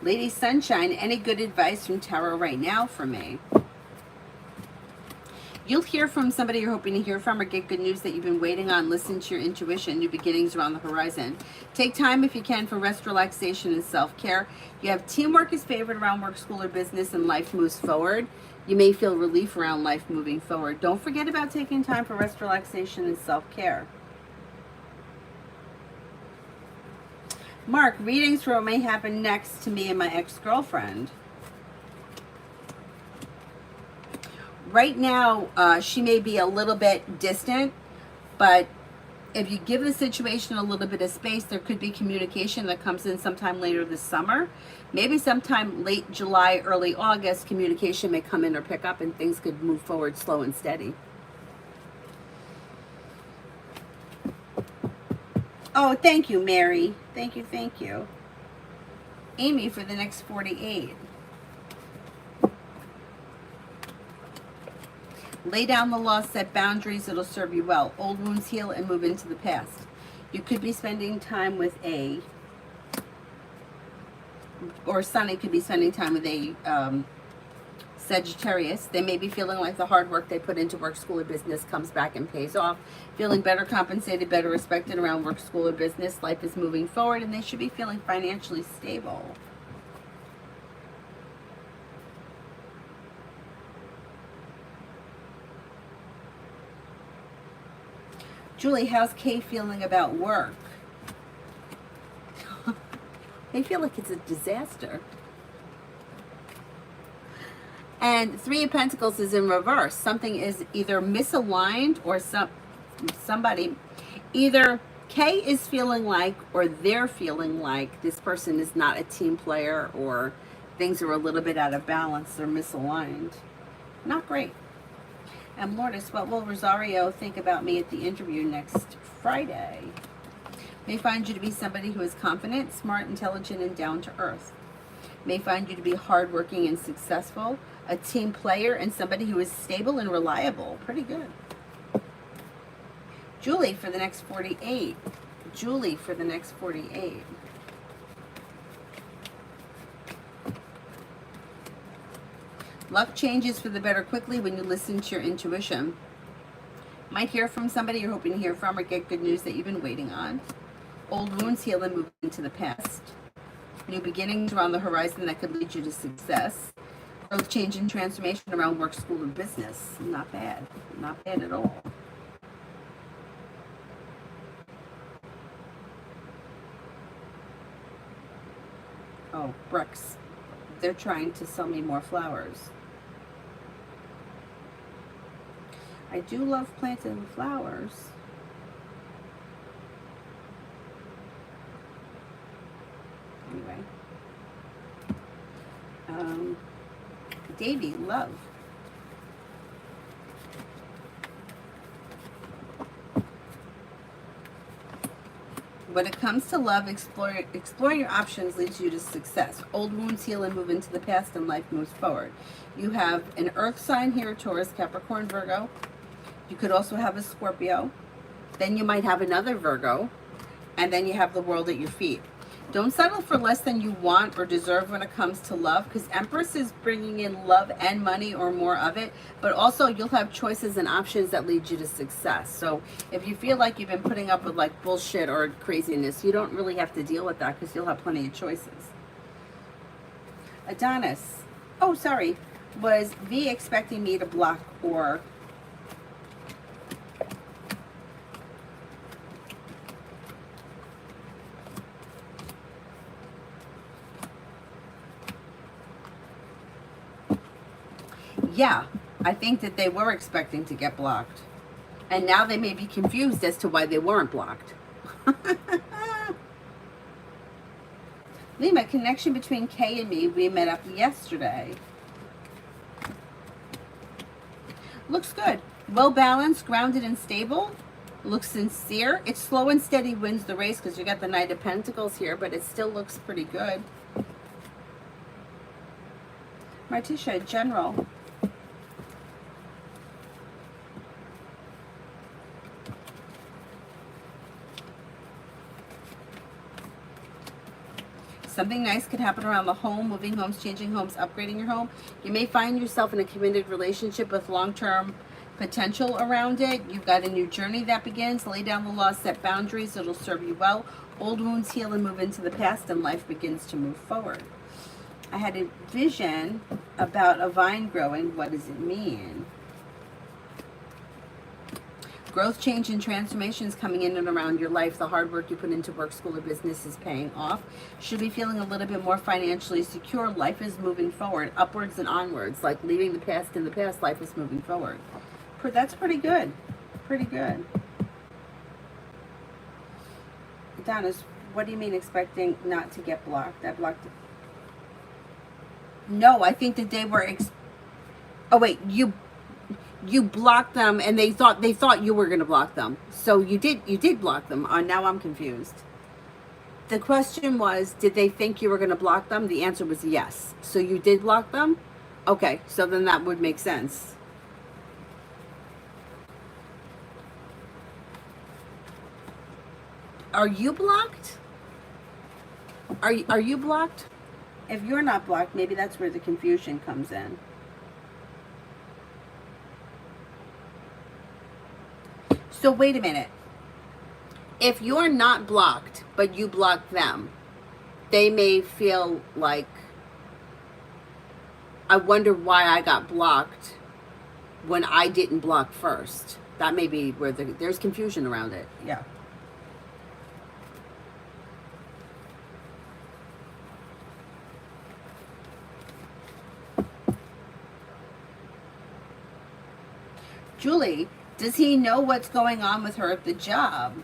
Lady Sunshine, any good advice from tarot right now for me? You'll hear from somebody you're hoping to hear from or get good news that you've been waiting on. Listen to your intuition. New beginnings around the horizon. Take time if you can for rest, relaxation, and self-care. You have teamwork is favored around work, school, or business, and life moves forward. You may feel relief around life moving forward. Don't forget about taking time for rest, relaxation, and self-care. Mark, readings for what may happen next to me and my ex-girlfriend. Right now, she may be a little bit distant, but if you give the situation a little bit of space, there could be communication that comes in sometime later this summer. Maybe sometime late July, early August, communication may come in or pick up and things could move forward slow and steady. Oh, thank you, Mary. Thank you, thank you. Amy for the next 48. Lay down the law, set boundaries, it'll serve you well. Old wounds heal and move into the past. You could be spending time with or Sunny could be spending time with a Sagittarius. They may be feeling like the hard work they put into work, school, or business comes back and pays off. Feeling better compensated, better respected around work, school, or business. Life is moving forward and they should be feeling financially stable. Julie, how's Kay feeling about work? They feel like it's a disaster. And Three of Pentacles is in reverse. Something is either misaligned or somebody, either Kay is feeling like or they're feeling like this person is not a team player or things are a little bit out of balance. They're misaligned. Not great. And Lourdes, what will Rosario think about me at the interview next Friday? May find you to be somebody who is confident, smart, intelligent, and down to earth. May find you to be hardworking and successful, a team player, and somebody who is stable and reliable. Pretty good. Julie for the next 48. Julie for the next 48. Luck changes for the better quickly when you listen to your intuition. Might hear from somebody you're hoping to hear from or get good news that you've been waiting on. Old wounds heal and move into the past. New beginnings are on the horizon that could lead you to success. Growth, change, and transformation around work, school, and business. Not bad. Not bad at all. Oh, Brooks. They're trying to sell me more flowers. I do love planting flowers. Anyway. Davy, love. when it comes to love, exploring your options leads you to success. Old wounds heal and move into the past, and life moves forward. You have an earth sign here, Taurus, Capricorn, Virgo. You could also have a Scorpio. Then you might have another Virgo. And then you have the world at your feet. Don't settle for less than you want or deserve when it comes to love, because Empress is bringing in love and money or more of it, but also you'll have choices and options that lead you to success. So if you feel like you've been putting up with like bullshit or craziness, you don't really have to deal with that because you'll have plenty of choices. Adonis, oh sorry, was V expecting me to block or... Yeah, I think that they were expecting to get blocked. And now they may be confused as to why they weren't blocked. Lima, connection between Kay and me, we met up yesterday. Looks good. Well balanced, grounded, and stable. Looks sincere. It's slow and steady wins the race because you got the Knight of Pentacles here, but it still looks pretty good. Martisha, general. Something nice could happen around the home, moving homes, changing homes, upgrading your home. You may find yourself in a committed relationship with long-term potential around it. You've got a new journey that begins. Lay down the law, set boundaries. It'll serve you well. Old wounds heal and move into the past, and life begins to move forward. I had a vision about a vine growing. What does it mean? Growth, change, and transformations coming in and around your life. The hard work you put into work, school, or business is paying off. Should be feeling a little bit more financially secure. Life is moving forward, upwards and onwards. Like leaving the past in the past, life is moving forward. That's pretty good. Pretty good. Adonis, what do you mean expecting not to get blocked? I blocked it. No, I think that they were... oh, wait, you blocked them and they thought you were going to block them. So you did block them. Now I'm confused. The question was, did they think you were going to block them? The answer was yes. So you did block them? Okay, so then that would make sense. Are you blocked? Are you blocked? If you're not blocked, maybe that's where the confusion comes in. So wait a minute. If you're not blocked, but you block them, they may feel like, I wonder why I got blocked when I didn't block first. That may be where there's confusion around it. Yeah. Julie, does he know what's going on with her at the job?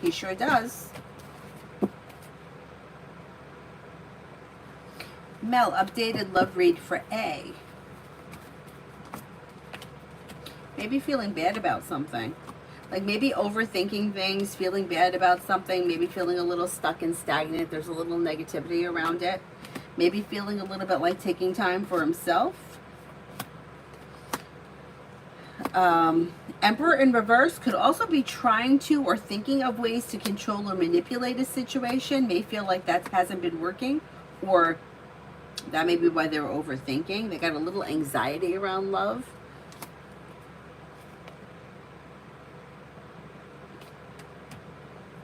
He sure does. Mel, updated love read for A. Maybe feeling bad about something. Like maybe overthinking things, feeling bad about something, maybe feeling a little stuck and stagnant. There's a little negativity around it. Maybe feeling a little bit like taking time for himself. Emperor in reverse could also be trying to or thinking of ways to control or manipulate a situation. May feel like that hasn't been working, or that may be why they're overthinking. They got a little anxiety around love.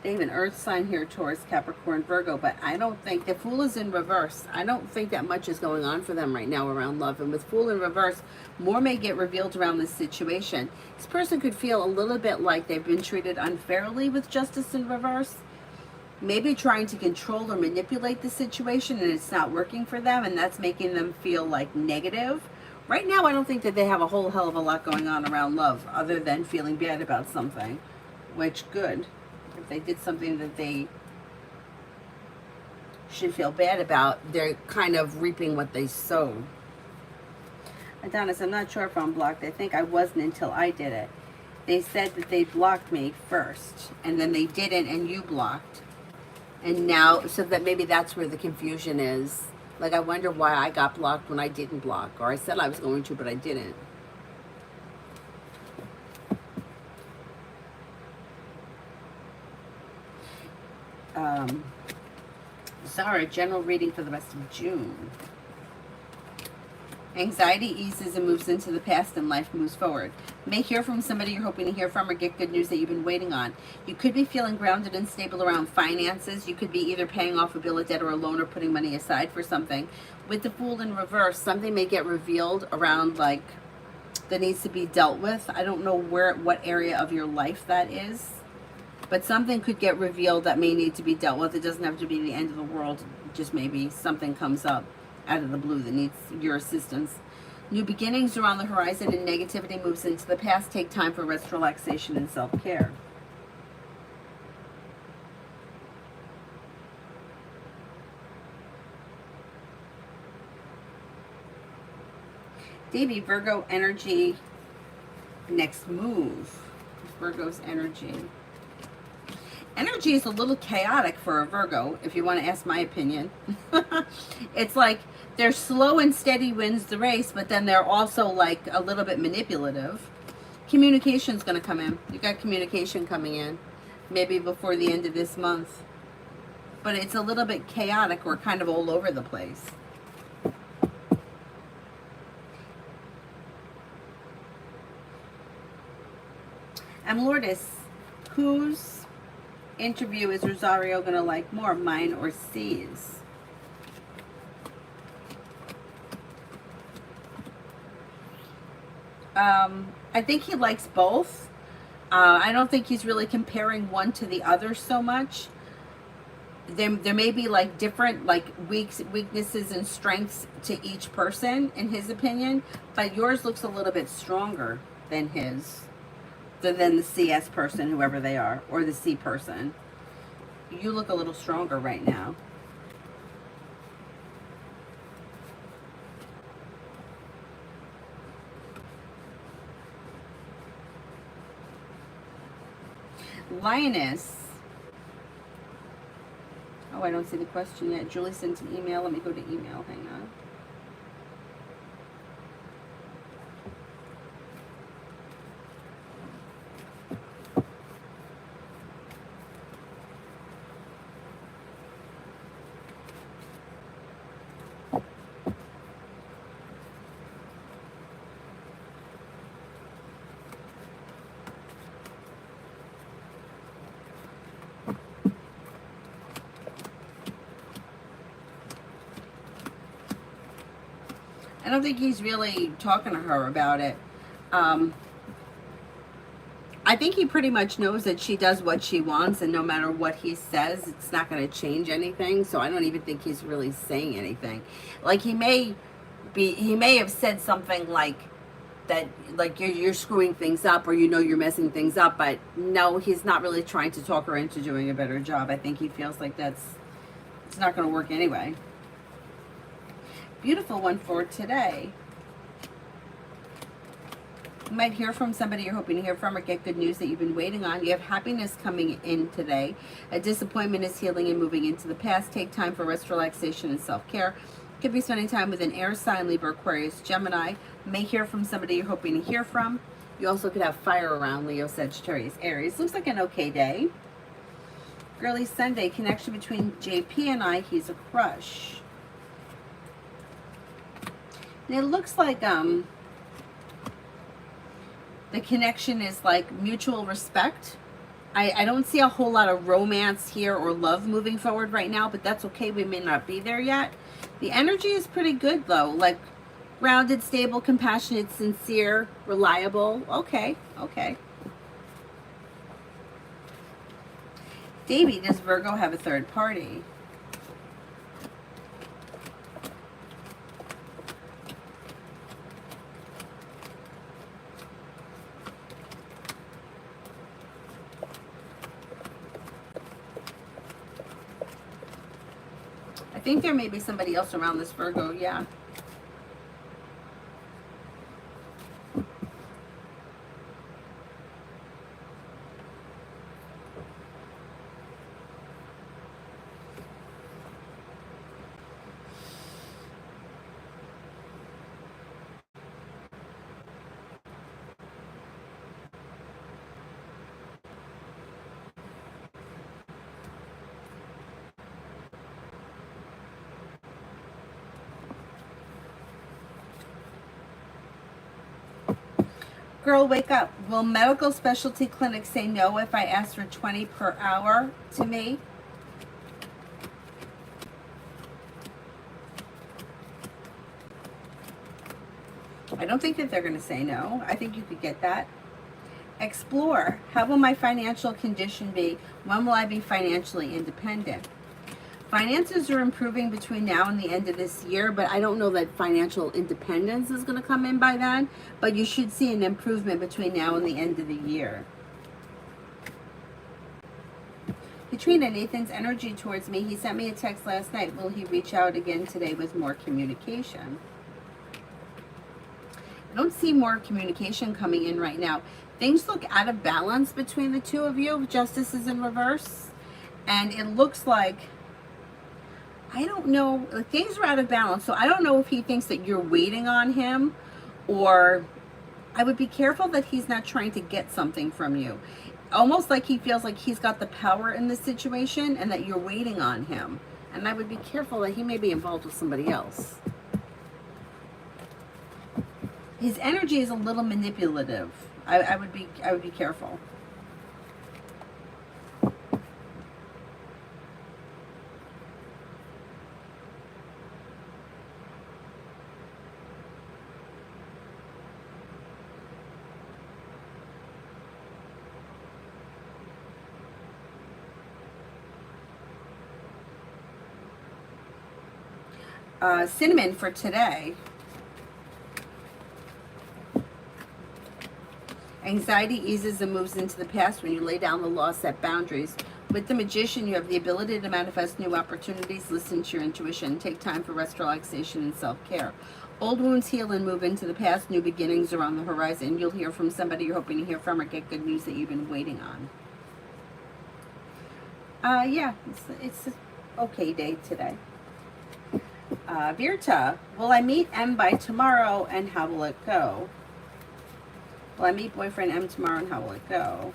They have an earth sign here, Taurus, Capricorn, Virgo, but I don't think, the Fool is in reverse. I don't think that much is going on for them right now around love. And with Fool in reverse, more may get revealed around this situation. This person could feel a little bit like they've been treated unfairly with Justice in reverse. Maybe trying to control or manipulate the situation and it's not working for them, and that's making them feel like negative. Right now, I don't think that they have a whole hell of a lot going on around love other than feeling bad about something, which good. If they did something that they should feel bad about, they're kind of reaping what they sowed. Adonis, I'm not sure if I'm blocked. I think I wasn't until I did it. They said that they blocked me first, and then they didn't, and you blocked. And now, so that maybe that's where the confusion is. Like, I wonder why I got blocked when I didn't block, or I said I was going to, but I didn't. Zara, general reading for the rest of June. Anxiety eases and moves into the past and life moves forward. May hear from somebody you're hoping to hear from or get good news that you've been waiting on. You could be feeling grounded and stable around finances. You could be either paying off a bill of debt or a loan or putting money aside for something. With the Fool in reverse, something may get revealed around like that needs to be dealt with. I don't know what area of your life that is, but something could get revealed that may need to be dealt with. It doesn't have to be the end of the world. Just maybe something comes up out of the blue that needs your assistance. New beginnings are on the horizon and negativity moves into the past. Take time for rest, relaxation, and self-care. Davey, Virgo energy, next move. Virgo's energy. Energy is a little chaotic for a Virgo, if you want to ask my opinion. It's like they're slow and steady wins the race, but then they're also like a little bit manipulative. Communication's going to come in. You got communication coming in, maybe before the end of this month. But it's a little bit chaotic or kind of all over the place. And Lourdes, whose interview is Rosario going to like more, mine or C's? I think he likes both. I don't think he's really comparing one to the other so much. There may be like different like weaknesses and strengths to each person in his opinion, but yours looks a little bit stronger than his, than the CS person, whoever they are, or the C person. You look a little stronger right now. Lioness. Oh, I don't see the question yet. Julie sent an email. Let me go to email. Hang on. I don't think he's really talking to her about it. I think he pretty much knows that she does what she wants, and no matter what he says, it's not going to change anything. So I don't even think he's really saying anything. Like he may have said something like that, like you're screwing things up, or you're messing things up. But no, he's not really trying to talk her into doing a better job. I think he feels like it's not going to work anyway. Beautiful one for today. You might hear from somebody you're hoping to hear from or get good news that you've been waiting on. You have happiness coming in today. A disappointment is healing and moving into the past. Take time for rest, relaxation, and self-care. Could be spending time with an air sign, Libra, Aquarius, Gemini. May hear from somebody you're hoping to hear from. You also could have fire around, Leo, Sagittarius, Aries. Looks like an okay day. Early Sunday, connection between JP and I. He's a crush. And it looks like the connection is like mutual respect. I don't see a whole lot of romance here or love moving forward right now, but that's okay. We may not be there yet. The energy is pretty good though. Like grounded, stable, compassionate, sincere, reliable. Okay, okay. Davey, does Virgo have a third party? I think there may be somebody else around this Virgo, yeah. Girl, wake up. Will medical specialty clinics say no if I ask for 20 per hour to me? I don't think that they're going to say no. I think you could get that. Explore. How will my financial condition be? When will I be financially independent? Finances are improving between now and the end of this year, but I don't know that financial independence is going to come in by then. But you should see an improvement between now and the end of the year. Katrina, Nathan's energy towards me. He sent me a text last night. Will he reach out again today with more communication? I don't see more communication coming in right now. Things look out of balance between the two of you. Justice is in reverse. And it looks like, I don't know, things are out of balance. So I don't know if he thinks that you're waiting on him, or I would be careful that he's not trying to get something from you. Almost like he feels like he's got the power in this situation and that you're waiting on him. And I would be careful that he may be involved with somebody else. His energy is a little manipulative. I would be careful. Cinnamon for today. Anxiety eases and moves into the past when you lay down the law, set boundaries. With the Magician, you have the ability to manifest new opportunities, listen to your intuition, take time for rest, relaxation, and self-care. Old wounds heal and move into the past. New beginnings are on the horizon. You'll hear from somebody you're hoping to hear from, or get good news that you've been waiting on. Yeah, it's an okay day today. Virta, will I meet M by tomorrow, and how will it go? Will I meet boyfriend M tomorrow, and how will it go?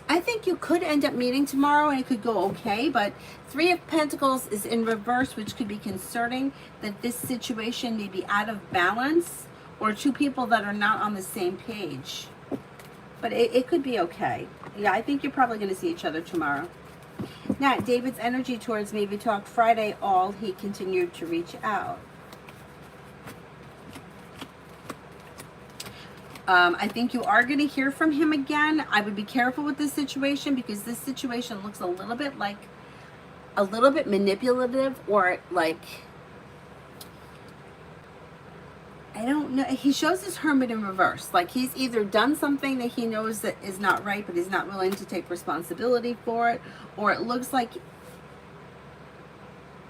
I think you could end up meeting tomorrow and it could go okay, but Three of Pentacles is in reverse, which could be concerning that this situation may be out of balance, or two people that are not on the same page. But it could be okay. Yeah, I think you're probably going to see each other tomorrow. Now, David's energy towards me. We talked Friday all. He continued to reach out. I think you are going to hear from him again. I would be careful with this situation, because this situation looks a little bit manipulative, or like, I don't know. He shows his Hermit in reverse. Like, he's either done something that he knows that is not right, but he's not willing to take responsibility for it, or it looks like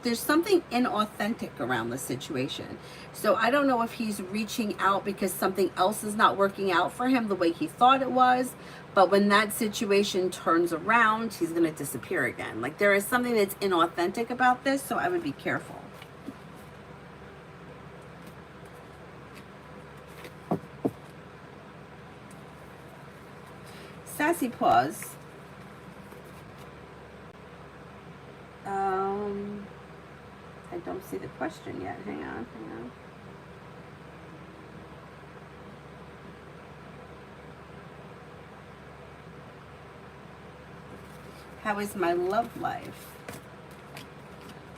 there's something inauthentic around the situation. So I don't know if he's reaching out because something else is not working out for him the way he thought it was, but when that situation turns around, he's going to disappear again. Like, there is something that's inauthentic about this, so I would be careful. Sassy Paws. I don't see the question yet. Hang on. How is my love life?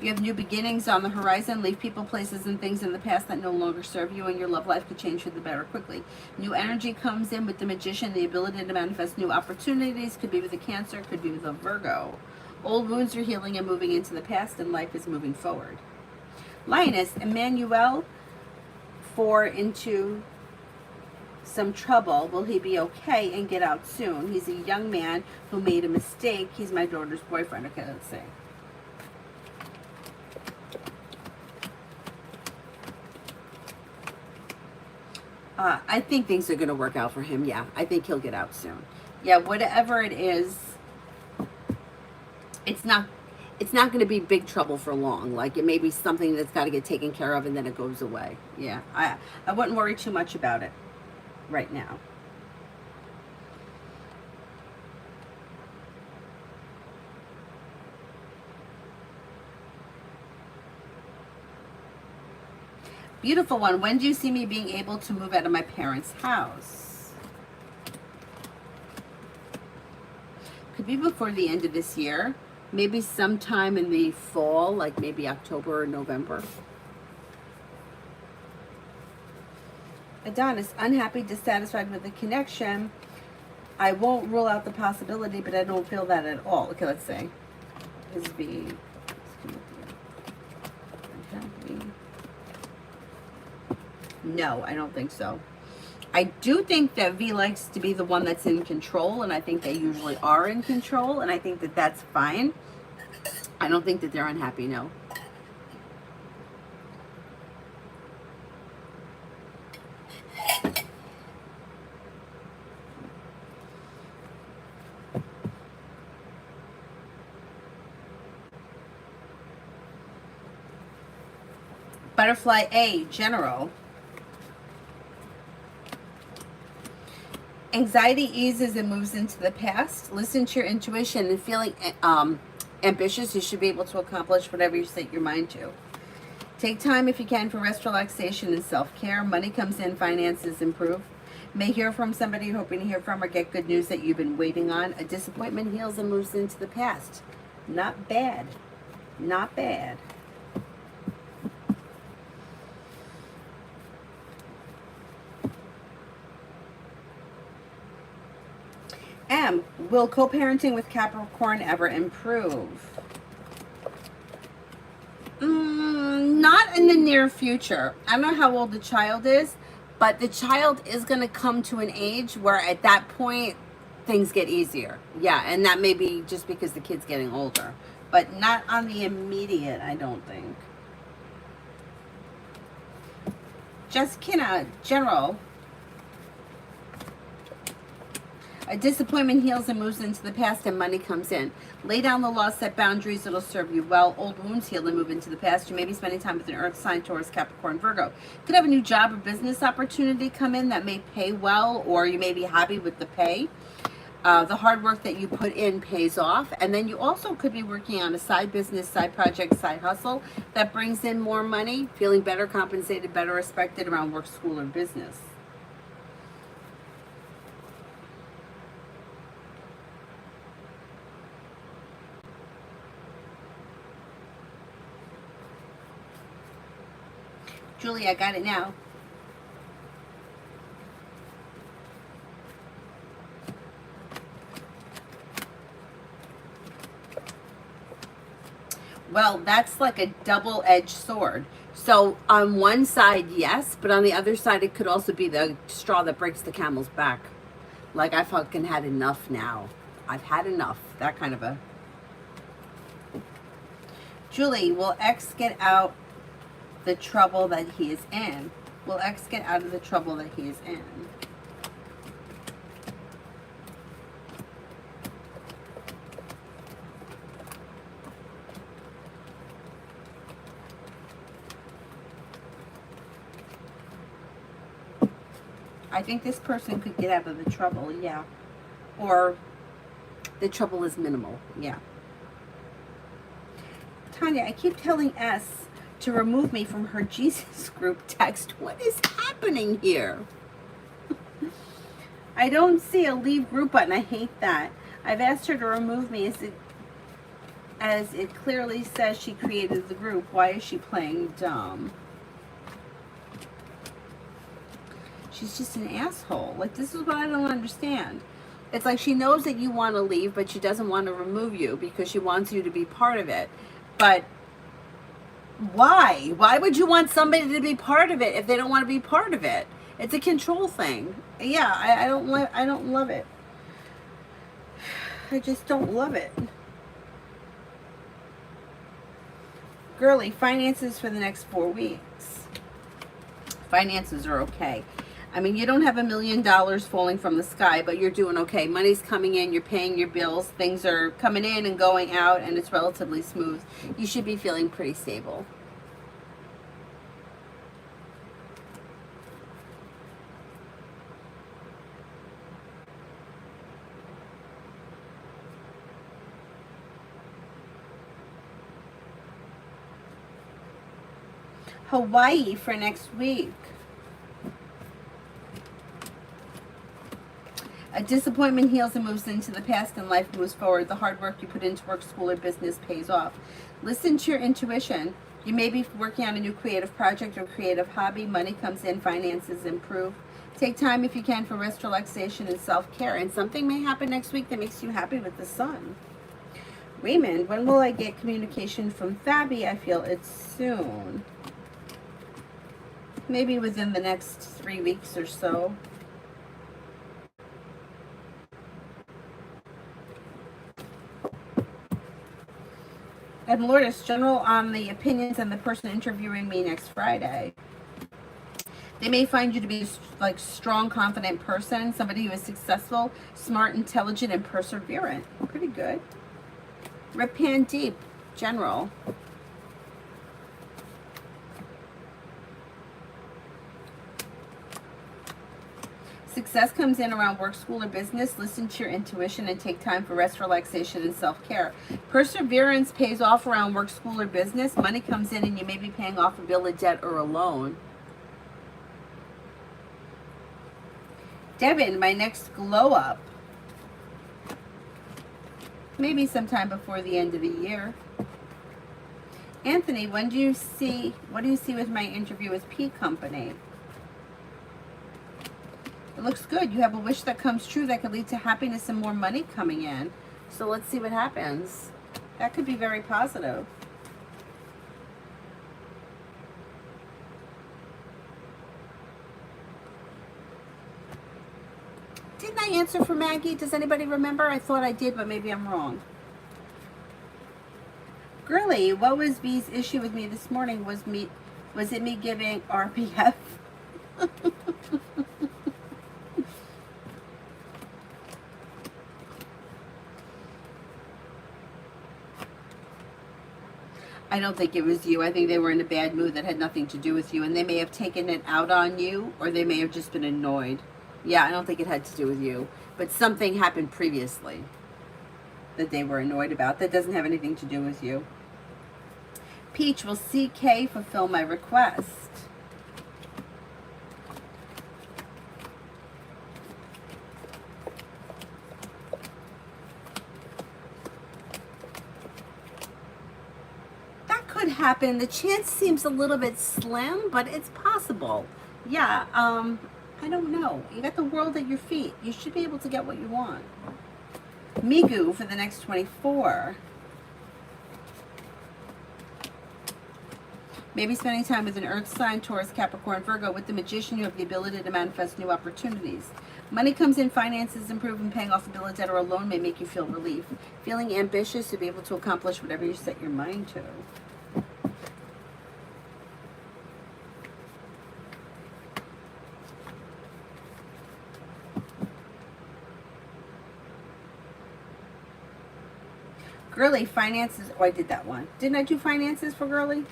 You have new beginnings on the horizon. Leave people, places, and things in the past that no longer serve you, and your love life could change for the better quickly. New energy comes in with the Magician. The ability to manifest new opportunities. Could be with a Cancer, could be with a Virgo. Old wounds are healing and moving into the past, and life is moving forward. Lioness, Emmanuel, 4 into some trouble. Will he be okay and get out soon? He's a young man who made a mistake. He's my daughter's boyfriend. Okay, let's see. I think things are going to work out for him. Yeah, I think he'll get out soon. Yeah, whatever it is, it's not going to be big trouble for long. Like, it may be something that's got to get taken care of and then it goes away. Yeah, I wouldn't worry too much about it right now. Beautiful one. When do you see me being able to move out of my parents' house? Could be before the end of this year. Maybe sometime in the fall, like maybe October or November. Adonis, unhappy, dissatisfied with the connection. I won't rule out the possibility, but I don't feel that at all. Okay, let's say. Is be unhappy. No, I don't think so. I do think that V likes to be the one that's in control, and I think they usually are in control, and I think that that's fine. I don't think that they're unhappy, no. Butterfly A, general. Anxiety eases and moves into the past. Listen to your intuition and feeling ambitious. You should be able to accomplish whatever you set your mind to. Take time if you can for rest, relaxation, and self-care. Money comes in, finances improve. May hear from somebody you're hoping to hear from or get good news that you've been waiting on. A disappointment heals and moves into the past. Not bad. Not bad. M, will co-parenting with Capricorn ever improve? Not in the near future. I don't know how old the child is, but the child is going to come to an age where at that point things get easier. Yeah, and that may be just because the kid's getting older, but not on the immediate, I don't think. Jessica, general. A disappointment heals and moves into the past and money comes in. Lay down the law, set boundaries, it'll serve you well. Old wounds heal and move into the past. You may be spending time with an earth sign, Taurus, Capricorn, Virgo. Could have a new job or business opportunity come in that may pay well, or you may be happy with the pay. The hard work that you put in pays off. And then you also could be working on a side business, side project, side hustle that brings in more money, feeling better compensated, better respected around work, school, or business. Julie, I got it now. Well, that's like a double-edged sword. So on one side, yes, but on the other side, it could also be the straw that breaks the camel's back. Like, I fucking had enough now. I've had enough. That kind of a... Julie, will X get out the trouble that he is in? Will X get out of the trouble that he is in? I think this person could get out of the trouble, yeah. Or the trouble is minimal, yeah. Tanya, I keep telling S to remove me from her Jesus group text. What is happening here? I don't see a leave group button. I hate that. I've asked her to remove me as it clearly says she created the group. Why is she playing dumb? She's just an asshole. Like, this is what I don't understand. It's like she knows that you want to leave, but she doesn't want to remove you because she wants you to be part of it. But why? Why would you want somebody to be part of it if they don't want to be part of it? It's a control thing. Yeah, I don't love it. I just don't love it. Girly, finances for the next 4 weeks. Finances are okay. I mean, you don't have $1 million falling from the sky, but you're doing okay. Money's coming in, you're paying your bills, things are coming in and going out, and it's relatively smooth. You should be feeling pretty stable. Hawaii for next week. A disappointment heals and moves into the past, and life moves forward. The hard work you put into work, school, or business pays off. Listen to your intuition. You may be working on a new creative project or creative hobby. Money comes in, finances improve. Take time if you can for rest, relaxation, and self-care. And something may happen next week that makes you happy with the sun. Raymond, when will I get communication from Fabi? I feel it's soon. Maybe within the next 3 weeks or so. And Lourdes, general on the opinions and the person interviewing me next Friday. They may find you to be like strong, confident person, somebody who is successful, smart, intelligent, and perseverant. Pretty good. Rip Pan Deep, general. Success comes in around work, school, or business. Listen to your intuition and take time for rest, relaxation, and self-care. Perseverance pays off around work, school, or business. Money comes in and you may be paying off a bill, a debt, or a loan. Devin, my next glow up. Maybe sometime before the end of the year. Anthony, what do you see with my interview with P Company? It looks good. You have a wish that comes true that could lead to happiness and more money coming in. So let's see what happens. That could be very positive. Didn't I answer for Maggie? Does anybody remember? I thought I did, but maybe I'm wrong. Girly, what was V's issue with me this morning? Was it me giving RPF? I don't think it was you. I think they were in a bad mood that had nothing to do with you, and they may have taken it out on you, or they may have just been annoyed. Yeah, I don't think it had to do with you, but something happened previously that they were annoyed about. That doesn't have anything to do with you. Peach, will CK fulfill my request? Could happen. The chance seems a little bit slim, but it's possible. Yeah, I don't know. You got the world at your feet. You should be able to get what you want. Migu for the next 24. Maybe spending time with an earth sign, Taurus, Capricorn, Virgo. With the magician, you have the ability to manifest new opportunities. Money comes in, finances improve, and paying off a bill of debt or a loan may make you feel relief. Feeling ambitious to be able to accomplish whatever you set your mind to. Girly, finances. Oh, I did that one. Didn't I do finances for Girly?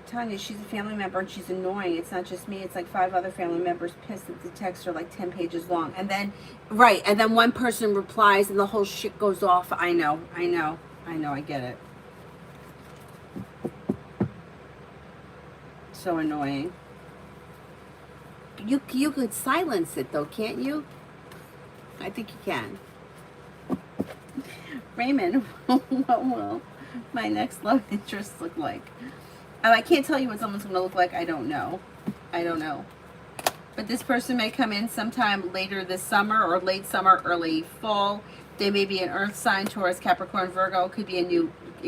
Tanya, she's a family member and she's annoying. It's not just me. It's like 5 other family members pissed that the texts are like 10 pages long. And then, right, and then one person replies and the whole shit goes off. I know, I get it. So annoying. You could silence it though, can't you? I think you can. Raymond, what will my next love interest look like? I can't tell you what someone's going to look like. I don't know. But this person may come in sometime later this summer or late summer, early fall. They may be an earth sign, Taurus, Capricorn, Virgo. It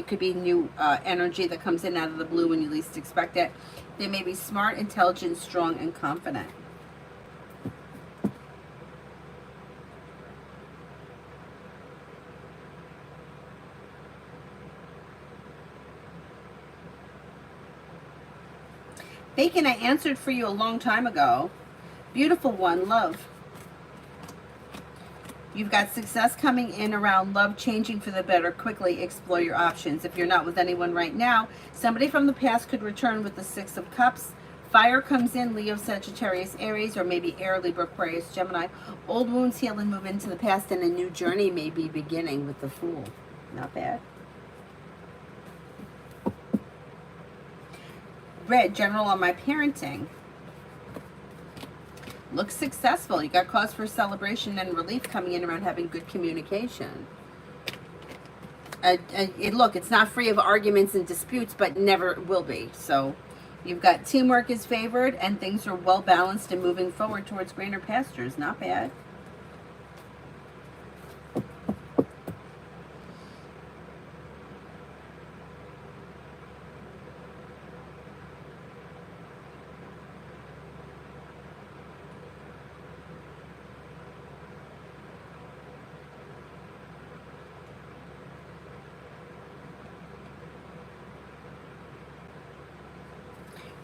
could be new energy that comes in out of the blue when you least expect it. They may be smart, intelligent, strong, and confident. Bacon, I answered for you a long time ago. Beautiful one, love. You've got success coming in around love changing for the better. Quickly explore your options. If you're not with anyone right now, somebody from the past could return with the 6 of Cups. Fire comes in, Leo, Sagittarius, Aries, or maybe Air, Libra, Aquarius, Gemini. Old wounds heal and move into the past, and a new journey may be beginning with the Fool. Not bad. Red, general on my parenting. Looks successful. You got cause for celebration and relief coming in around having good communication. Look, it's not free of arguments and disputes, but never will be. So you've got teamwork is favored and things are well balanced and moving forward towards greener pastures. Not bad.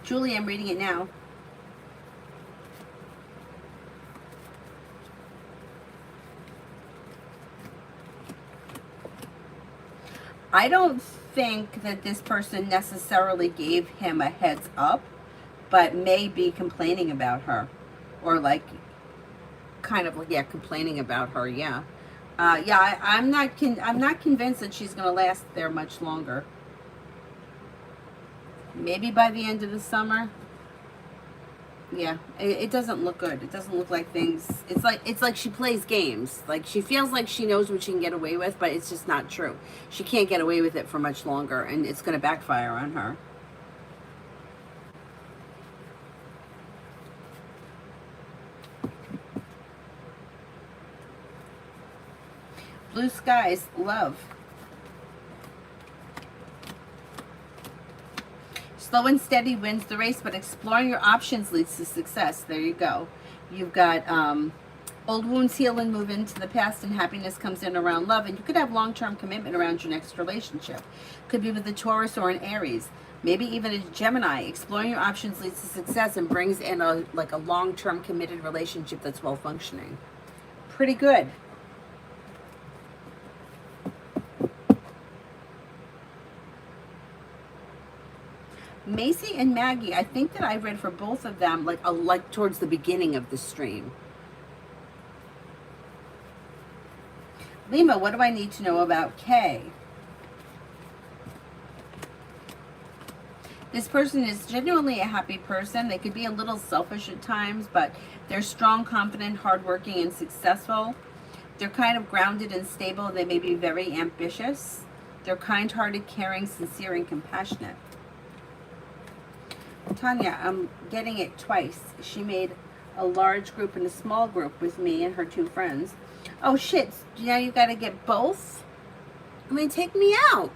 Julie, I'm reading it now. I don't think that this person necessarily gave him a heads up, but may be complaining about her. Or like, kind of like, yeah, complaining about her, yeah. I'm not convinced that she's going to last there much longer. Maybe by the end of the summer. Yeah, it doesn't look good. It doesn't look like things. It's like she plays games. Like she feels like she knows what she can get away with, but it's just not true. She can't get away with it for much longer, and it's going to backfire on her. Blue skies, love. Slow and steady wins the race, but exploring your options leads to success. There you go. You've got old wounds heal and move into the past, and happiness comes in around love. And you could have long-term commitment around your next relationship. Could be with a Taurus or an Aries. Maybe even a Gemini. Exploring your options leads to success and brings in a long-term committed relationship that's well-functioning. Pretty good. Macy and Maggie, I think that I read for both of them like towards the beginning of the stream. Lima, what do I need to know about Kay? This person is genuinely a happy person. They could be a little selfish at times, but they're strong, confident, hardworking, and successful. They're kind of grounded and stable. They may be very ambitious. They're kind-hearted, caring, sincere, and compassionate. Tanya, I'm getting it twice. She made a large group and a small group with me and her two friends. Oh shit, now you gotta get both? I mean, take me out.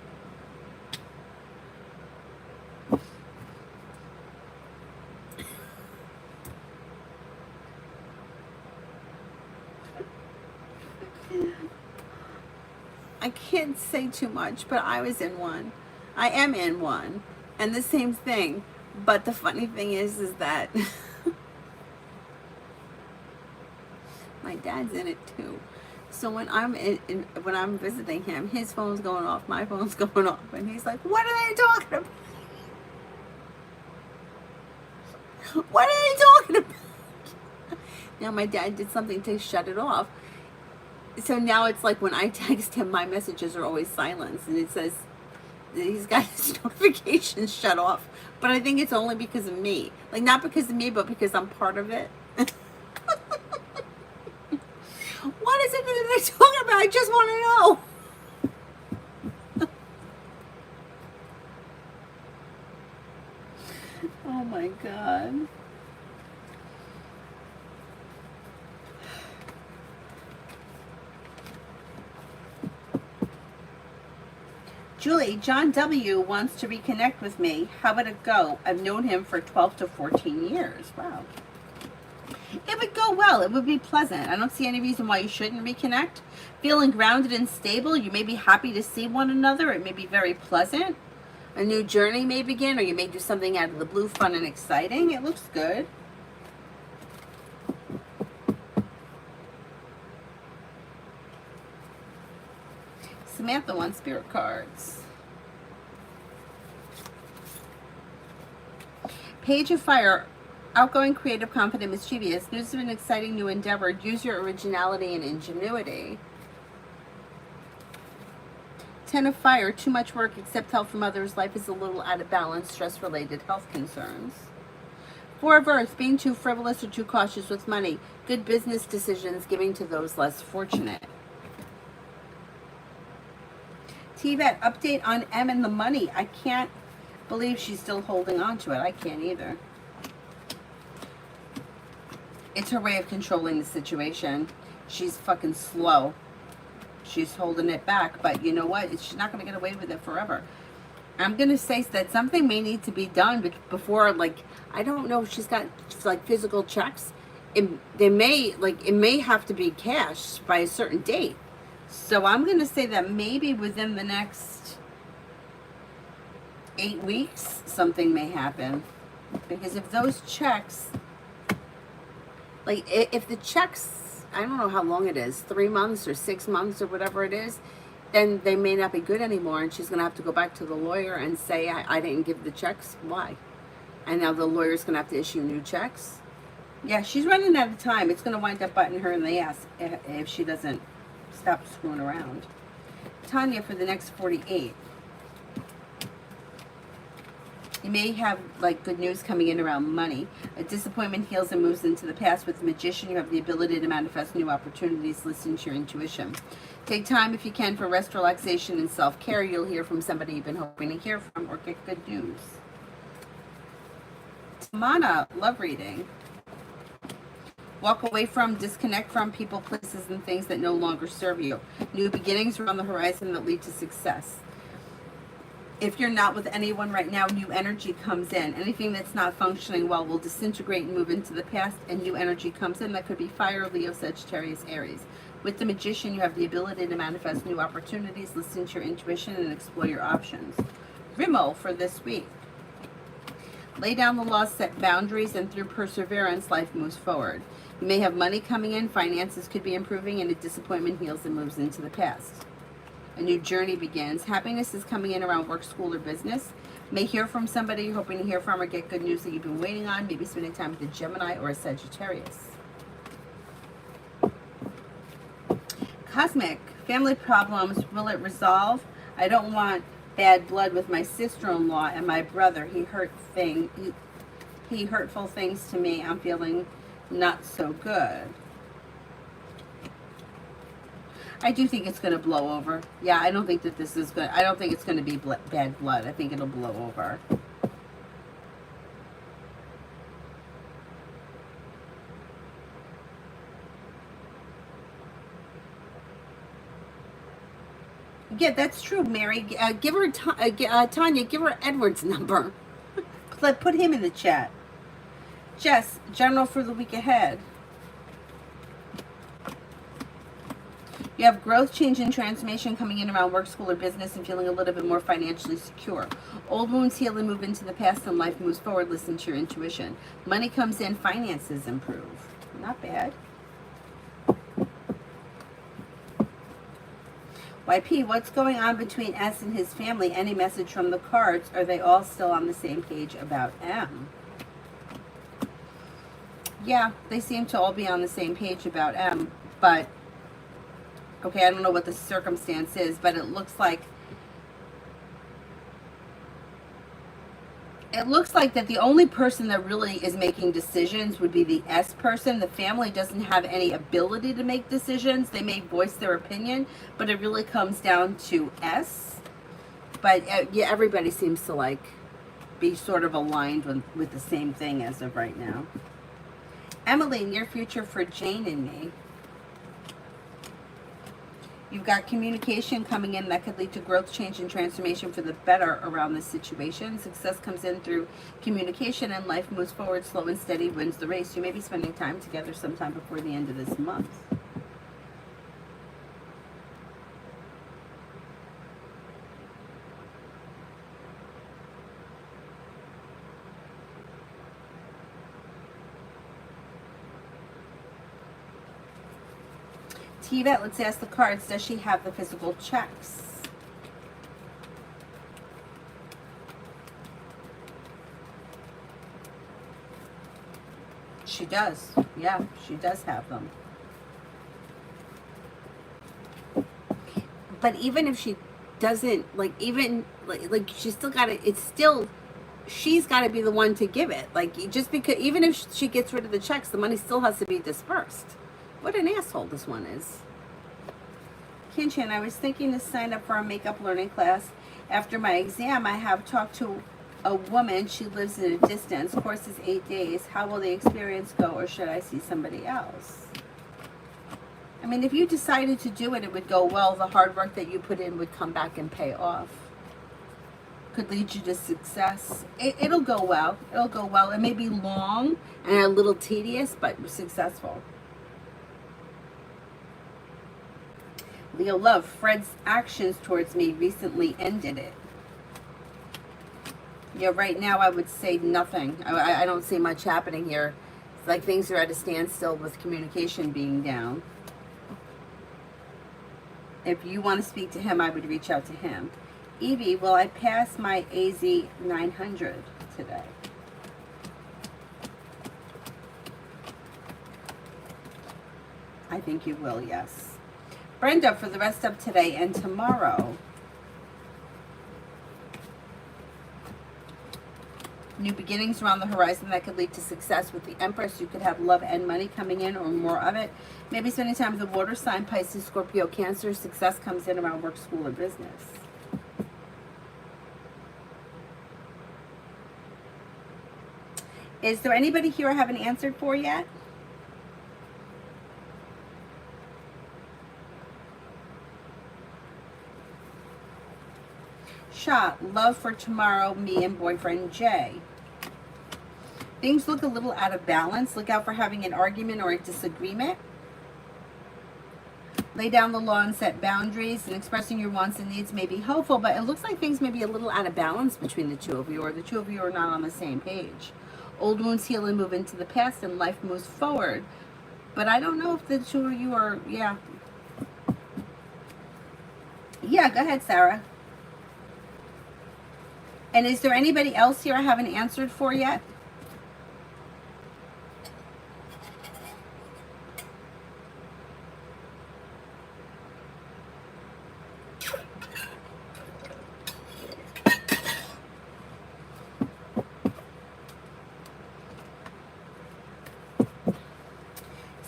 I can't say too much, but I was in one. I am in one. And the same thing. But the funny thing is that my dad's in it too. So when when I'm visiting him, his phone's going off, my phone's going off, and he's like, "What are they talking about? What are they talking about?" Now my dad did something to shut it off. So now it's like when I text him, my messages are always silenced, and it says he's got his notifications shut off. But I think it's only because of me. Like, not because of me, but because I'm part of it. What is it that they're talking about? I just want to know. Oh my God. Julie, John W. wants to reconnect with me. How would it go? I've known him for 12 to 14 years. Wow. It would go well. It would be pleasant. I don't see any reason why you shouldn't reconnect. Feeling grounded and stable. You may be happy to see one another. It may be very pleasant. A new journey may begin, or you may do something out of the blue, fun and exciting. It looks good. Samantha wants spirit cards. Page of Fire, outgoing, creative, confident, mischievous. News of an exciting new endeavor. Use your originality and ingenuity. Ten of Fire, too much work, accept help from others. Life is a little out of balance, stress-related health concerns. Four of Earth, being too frivolous or too cautious with money. Good business decisions, giving to those less fortunate. T-Bet, update on M and the money. I can't believe she's still holding on to it. I can't either. It's her way of controlling the situation. She's fucking slow. She's holding it back, but you know what? She's not going to get away with it forever. I'm going to say that something may need to be done before, like, I don't know if she's got, like, physical checks. It may have to be cashed by a certain date. So I'm going to say that maybe within the next 8 weeks, something may happen. Because if those checks, like, if the checks, I don't know how long it is, 3 months or 6 months or whatever it is, then they may not be good anymore, and she's going to have to go back to the lawyer and say, I didn't give the checks. Why? And now the lawyer's going to have to issue new checks. Yeah, she's running out of time. It's going to wind up biting her in the ass if she doesn't stop screwing around. Tanya, for the next 48. You may have, like, good news coming in around money. A disappointment heals and moves into the past. With the Magician, you have the ability to manifest new opportunities. Listen to your intuition. Take time, if you can, for rest, relaxation, and self-care. You'll hear from somebody you've been hoping to hear from or get good news. Tamana, love reading. Walk away from, disconnect from people, places, and things that no longer serve you. New beginnings are on the horizon that lead to success. If you're not with anyone right now, new energy comes in. Anything that's not functioning well will disintegrate and move into the past, and new energy comes in. That could be Fire, Leo, Sagittarius, Aries. With the Magician, you have the ability to manifest new opportunities, listen to your intuition, and explore your options. Rimmel, for this week. Lay down the law, set boundaries, and through perseverance, life moves forward. You may have money coming in, finances could be improving, and a disappointment heals and moves into the past. A new journey begins. Happiness is coming in around work, school, or business. May hear from somebody you're hoping to hear from or get good news that you've been waiting on. Maybe spending time with a Gemini or a Sagittarius. Cosmic. Family problems. Will it resolve? I don't want bad blood with my sister-in-law and my brother. He hurtful things to me. I'm feeling not so good. I do think it's going to blow over. Yeah, I don't think that this is good. I don't think it's going to be bad blood. I think it'll blow over. Yeah, that's true, Mary. Give her Tanya. Give her Edward's number. Put him in the chat. Jess, general for the week ahead. You have growth, change, and transformation coming in around work, school, or business, and feeling a little bit more financially secure. Old wounds heal and move into the past, and life moves forward. Listen to your intuition. Money comes in, finances improve. Not bad. YP, what's going on between S and his family? Any message from the cards? Are they all still on the same page about M? Yeah, they seem to all be on the same page about M, but okay, I don't know what the circumstance is, but it looks like that the only person that really is making decisions would be the S person. The family doesn't have any ability to make decisions. They may voice their opinion, but it really comes down to S. But yeah, everybody seems to like be sort of aligned with the same thing as of right now. Emily, near future for Jane and me. You've got communication coming in that could lead to growth, change, and transformation for the better around this situation. Success comes in through communication, and life moves forward. Slow and steady wins the race. You may be spending time together sometime before the end of this month. T-Bet, let's ask the cards. Does she have the physical checks? She does. Yeah, she does have them. But even if she doesn't, like, even, like she's still got to, it's still, she's got to be the one to give it. Like, just because, even if she gets rid of the checks, the money still has to be dispersed. What an asshole this one is. Kinchan, I was thinking to sign up for a makeup learning class. After my exam, I have talked to a woman. She lives at a distance. Course is 8 days. How will the experience go, or should I see somebody else? I mean, if you decided to do it, it would go well. The hard work that you put in would come back and pay off. Could lead you to success. It'll go well. It'll go well. It may be long and a little tedious, but successful. Leo Love, Fred's actions towards me recently ended it. Yeah, right now I would say nothing. I don't see much happening here. It's like things are at a standstill with communication being down. If you want to speak to him, I would reach out to him. Evie, will I pass my AZ 900 today? I think you will, yes. Brenda, for the rest of today and tomorrow. New beginnings around the horizon that could lead to success with the Empress. You could have love and money coming in, or more of it. Maybe spending time with the water sign, Pisces, Scorpio, Cancer. Success comes in around work, school, or business. Is there anybody here I haven't answered for yet? Shot, love for tomorrow, me and boyfriend Jay. Things look a little out of balance. Look out for having an argument or a disagreement. Lay down the law and set boundaries, and expressing your wants and needs may be helpful, but it looks like things may be a little out of balance between the two of you, or the two of you are not on the same page. Old wounds heal and move into the past, and life moves forward. But I don't know if the two of you are, yeah. Yeah, go ahead, Sarah. And is there anybody else here I haven't answered for yet?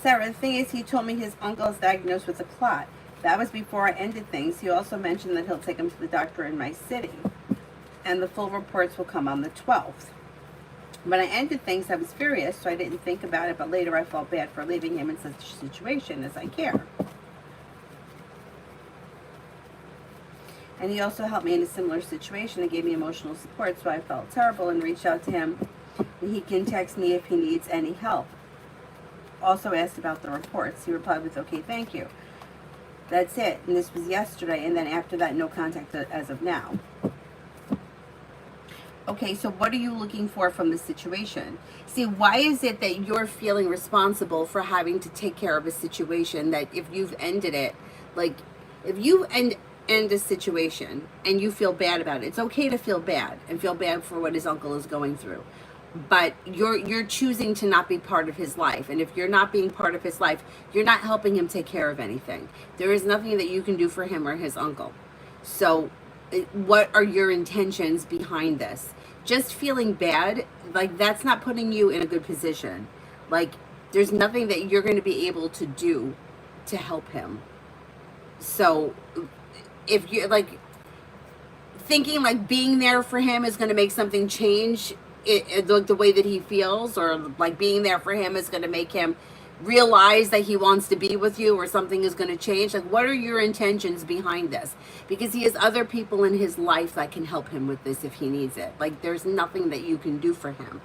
Sarah, the thing is, he told me his uncle is diagnosed with a clot. That was before I ended things. He also mentioned that he'll take him to the doctor in my city, and the full reports will come on the 12th. When I ended things, I was furious, so I didn't think about it, but later I felt bad for leaving him in such a situation, as I care. And he also helped me in a similar situation and gave me emotional support, so I felt terrible and reached out to him. He can text me if he needs any help. Also asked about the reports. He replied with, okay, thank you. That's it. And this was yesterday, and then after that, no contact as of now. Okay, so what are you looking for from the situation? See, why is it that you're feeling responsible for having to take care of a situation that if you've ended it, like, if you end a situation and you feel bad about it, it's okay to feel bad and feel bad for what his uncle is going through. But you're choosing to not be part of his life. And if you're not being part of his life, you're not helping him take care of anything. There is nothing that you can do for him or his uncle. So what are your intentions behind this? Just feeling bad, like, that's not putting you in a good position. Like, there's nothing that you're going to be able to do to help him. So if you're like thinking like being there for him is going to make something change the way that he feels, or like being there for him is going to make him realize that he wants to be with you, or something is going to change, like, what are your intentions behind this? Because he has other people in his life that can help him with this if he needs it. Like, there's nothing that you can do for him.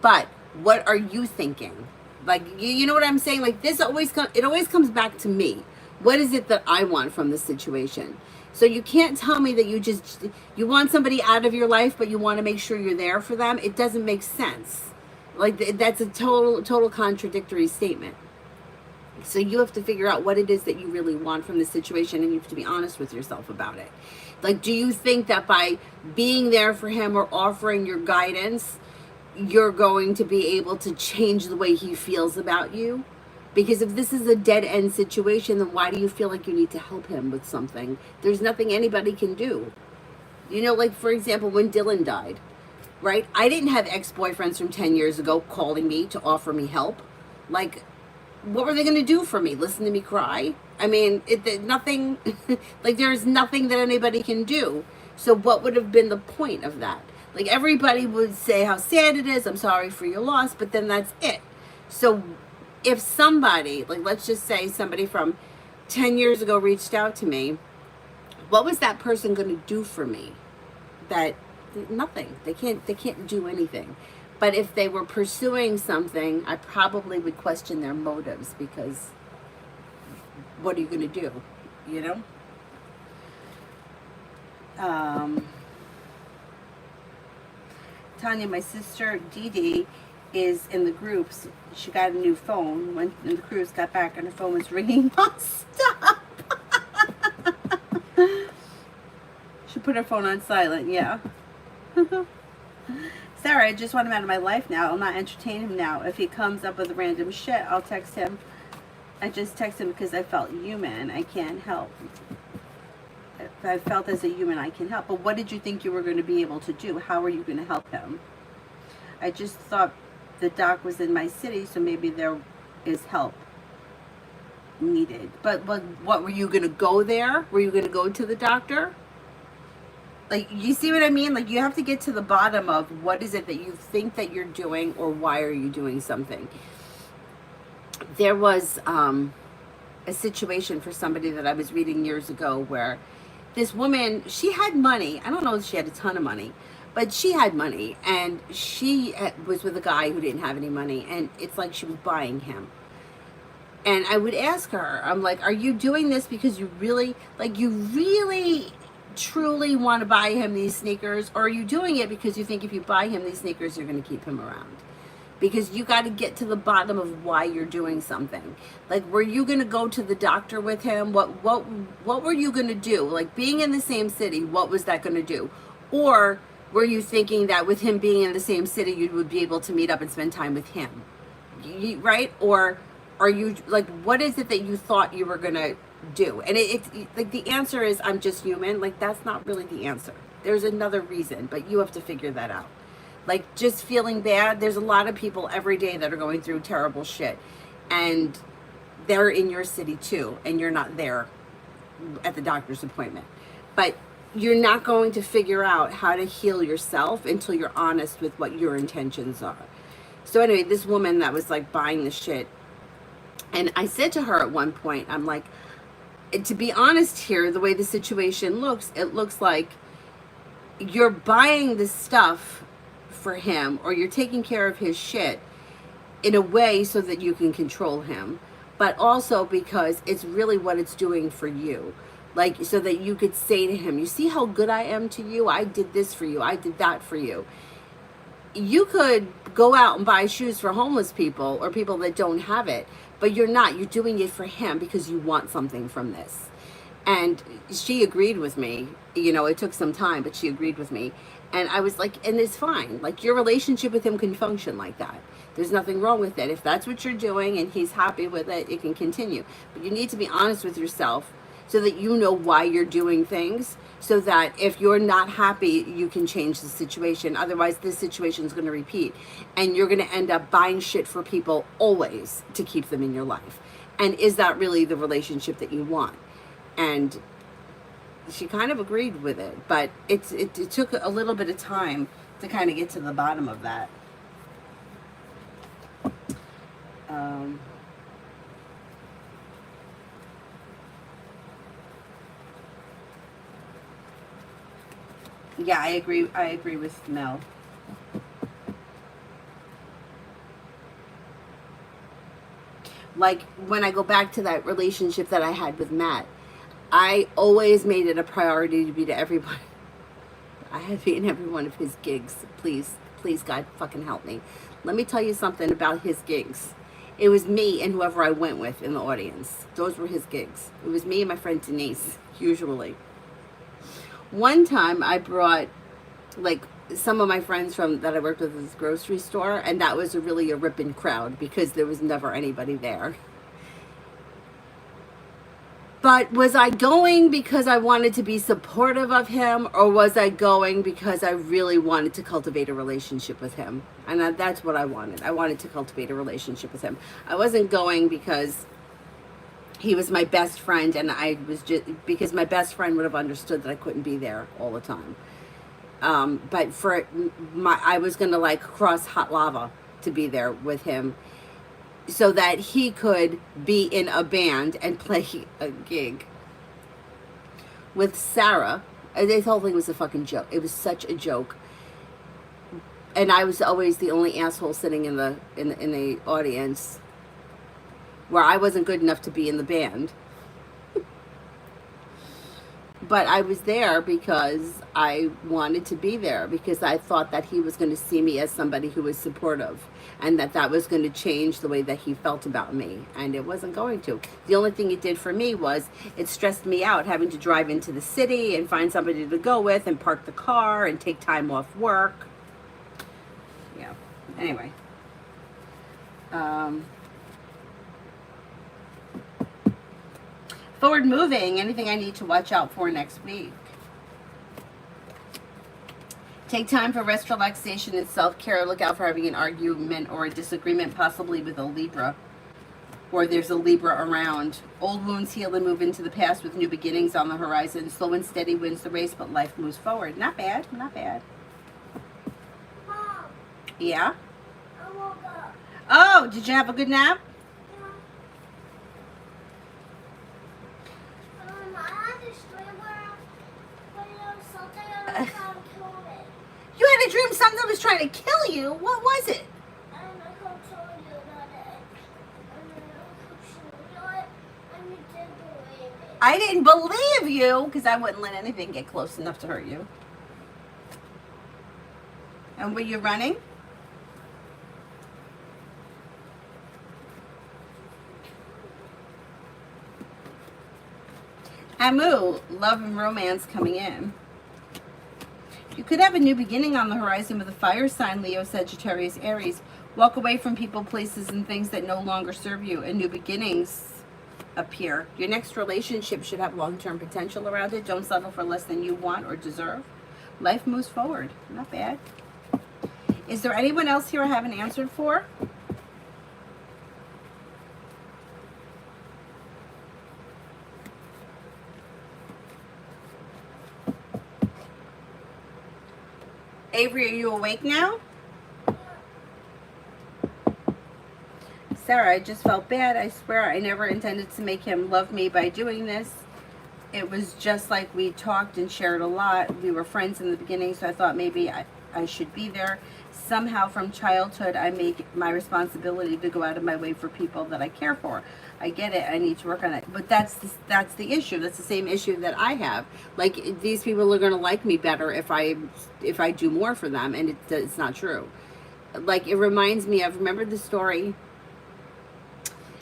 But what are you thinking? Like, you know what I'm saying? Like, this always comes back to me. What is it that I want from this situation? So you can't tell me that you want somebody out of your life, but you want to make sure you're there for them. It doesn't make sense. Like, that's a total contradictory statement. So you have to figure out what it is that you really want from the situation, and you have to be honest with yourself about it. Like, do you think that by being there for him or offering your guidance you're going to be able to change the way he feels about you. Because if this is a dead-end situation, then why do you feel like you need to help him with something? There's nothing anybody can do. You know, like, for example, when Dylan died, right? I didn't have ex-boyfriends from 10 years ago calling me to offer me help. Like, what were they going to do for me? Listen to me cry? I mean, nothing, like, there's nothing that anybody can do. So what would have been the point of that? Like, everybody would say how sad it is, I'm sorry for your loss, but then that's it. So if somebody, like, let's just say somebody from 10 years ago reached out to me, what was that person going to do for me? That nothing. They can't do anything. But if they were pursuing something, I probably would question their motives, because what are you going to do? You know? Tanya, my sister Dee Dee, is in the groups. She got a new phone when the cruise got back, and her phone was ringing nonstop. She put her phone on silent. Yeah. Sarah, I just want him out of my life now. I'll not entertain him now. If he comes up with random shit, I'll text him. I just text him because I felt human. I can't help. If I felt as a human, I can help. But what did you think you were going to be able to do? How are you going to help him? I just thought the doc was in my city, so maybe there is help needed. But what were you going to go there? Were you going to go to the doctor? Like, you see what I mean? Like, you have to get to the bottom of what is it that you think that you're doing, or why are you doing something. There was a situation for somebody that I was reading years ago where this woman, she had money. I don't know if she had a ton of money, but she had money, and she was with a guy who didn't have any money, and it's like she was buying him. And I would ask her, I'm like, are you doing this because you really truly want to buy him these sneakers, or are you doing it because you think if you buy him these sneakers, you're going to keep him around? Because you got to get to the bottom of why you're doing something. Like, were you going to go to the doctor with him? What were you going to do? Like, being in the same city, what was that going to do? Or were you thinking that with him being in the same city, you would be able to meet up and spend time with him? Right? Or are you, like, what is it that you thought you were going to do? And it's like, the answer is, I'm just human. Like, that's not really the answer. There's another reason, but you have to figure that out. Like, just feeling bad. There's a lot of people every day that are going through terrible shit, and they're in your city too, and you're not there at the doctor's appointment. But you're not going to figure out how to heal yourself until you're honest with what your intentions are. So anyway, this woman that was like buying the shit, and I said to her at one point, I'm like, to be honest here, the way the situation looks, it looks like you're buying this stuff for him, or you're taking care of his shit in a way so that you can control him, but also because it's really what it's doing for you. Like, so that you could say to him, you see how good I am to you? I did this for you. I did that for you. You could go out and buy shoes for homeless people or people that don't have it, but you're not. You're doing it for him because you want something from this. And she agreed with me. You know, it took some time, but she agreed with me. And I was like, and it's fine. Like, your relationship with him can function like that. There's nothing wrong with it. If that's what you're doing and he's happy with it, it can continue. But you need to be honest with yourself so that you know why you're doing things, so that if you're not happy, you can change the situation. Otherwise, this situation is going to repeat, and you're going to end up buying shit for people always to keep them in your life. And is that really the relationship that you want? And she kind of agreed with it, but it took a little bit of time to kind of get to the bottom of that. Yeah, I agree with Mel. Like, when I go back to that relationship that I had with Matt, I always made it a priority to be to everybody. I had to be in every one of his gigs. Please, God, fucking help me. Let me tell you something about his gigs. It was me and whoever I went with in the audience. Those were his gigs. It was me and my friend Denise, usually. One time I brought, like, some of my friends from that I worked with at this grocery store, and that was really a ripping crowd because there was never anybody there. But was I going because I wanted to be supportive of him, or was I going because I really wanted to cultivate a relationship with him? And that's what I wanted. I wanted to cultivate a relationship with him. I wasn't going because he was my best friend, and I was just because my best friend would have understood that I couldn't be there all the time. But I was gonna like cross hot lava to be there with him, so that he could be in a band and play a gig with Sarah. This whole thing was a fucking joke. It was such a joke, and I was always the only asshole sitting in the audience, where I wasn't good enough to be in the band. But I was there because I wanted to be there, because I thought that he was going to see me as somebody who was supportive, and that was going to change the way that he felt about me, and it wasn't going to. The only thing it did for me was it stressed me out having to drive into the city and find somebody to go with and park the car and take time off work. Yeah. Anyway. Forward moving, anything I need to watch out for next week. Take time for rest, relaxation, and self-care. Look out for having an argument or a disagreement, possibly with a Libra, or there's a Libra around. Old wounds heal and move into the past with new beginnings on the horizon. Slow and steady wins the race, but life moves forward. Not bad, not bad. Mom, Yeah? I woke up. Oh, did you have a good nap? I had this dream where there was something on the ground kill me. You had a dream something was trying to kill you? What was it? And I kept telling you about it. And then I kept showing you it. And you didn't believe me. I didn't believe you, because I wouldn't let anything get close enough to hurt you. And were you running? Amu, love and romance coming in. You could have a new beginning on the horizon with a fire sign, Leo, Sagittarius, Aries. Walk away from people, places, and things that no longer serve you, and new beginnings appear. Your next relationship should have long-term potential around it. Don't settle for less than you want or deserve. Life moves forward. Not bad. Is there anyone else here I haven't answered for? Avery, are you awake now? Sarah, I just felt bad. I swear I never intended to make him love me by doing this. It was just like we talked and shared a lot. We were friends in the beginning, so I thought maybe I should be there. Somehow from childhood, I make my responsibility to go out of my way for people that I care for. I get it. I need to work on it. But that's the issue. That's the same issue that I have. Like, these people are going to like me better if I do more for them, and it's not true. Like, it reminds me of, remember the story?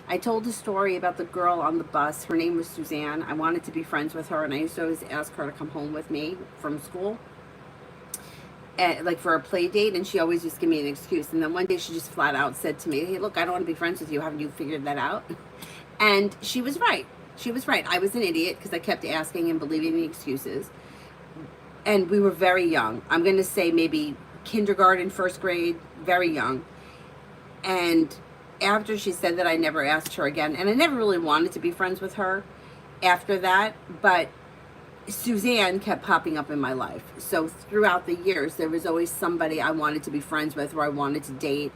I told a story about the girl on the bus. Her name was Suzanne. I wanted to be friends with her, and I used to always ask her to come home with me from school, like for a play date, and she always just give me an excuse. And then one day she just flat out said to me, "Hey, look, I don't want to be friends with you. Haven't you figured that out?" And she was right. She was right. I was an idiot because I kept asking and believing the excuses. And we were very young. I'm going to say maybe kindergarten, first grade, very young. And after she said that, I never asked her again. And I never really wanted to be friends with her after that. But Suzanne kept popping up in my life. So throughout the years, there was always somebody I wanted to be friends with, or I wanted to date,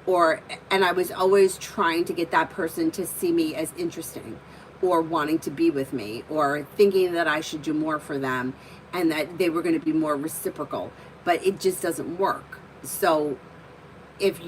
and I was always trying to get that person to see me as interesting, or wanting to be with me, or thinking that I should do more for them and that they were going to be more reciprocal. But it just doesn't work. So if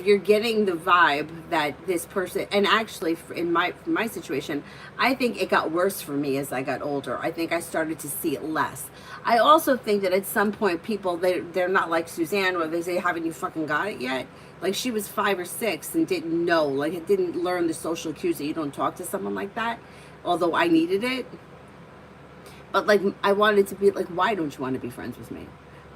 you're getting the vibe that this person, and actually in my situation, I think it got worse for me as I got older. I think I started to see it less. I also think that at some point people, they're not like Suzanne, where they say, haven't you fucking got it yet? Like, she was 5 or 6 and didn't know, like, it didn't learn the social cues that you don't talk to someone like that, although I needed it. But like, I wanted to be like, why don't you want to be friends with me?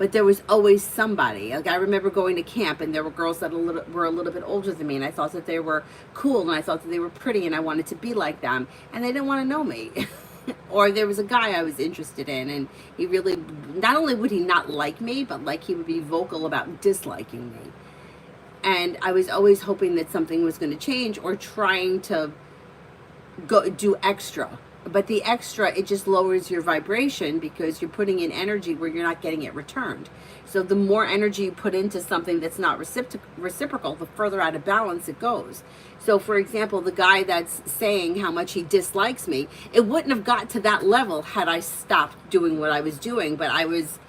but there was always somebody. Like I remember going to camp, and there were girls that were a little bit older than me, and I thought that they were cool, and I thought that they were pretty, and I wanted to be like them, and they didn't want to know me. Or there was a guy I was interested in, and he really, not only would he not like me, but like he would be vocal about disliking me. And I was always hoping that something was going to change, or trying to go do extra. But the extra, it just lowers your vibration, because you're putting in energy where you're not getting it returned. So the more energy you put into something that's not reciprocal, the further out of balance it goes. So for example, the guy that's saying how much he dislikes me, it wouldn't have got to that level had I stopped doing what I was doing, but I was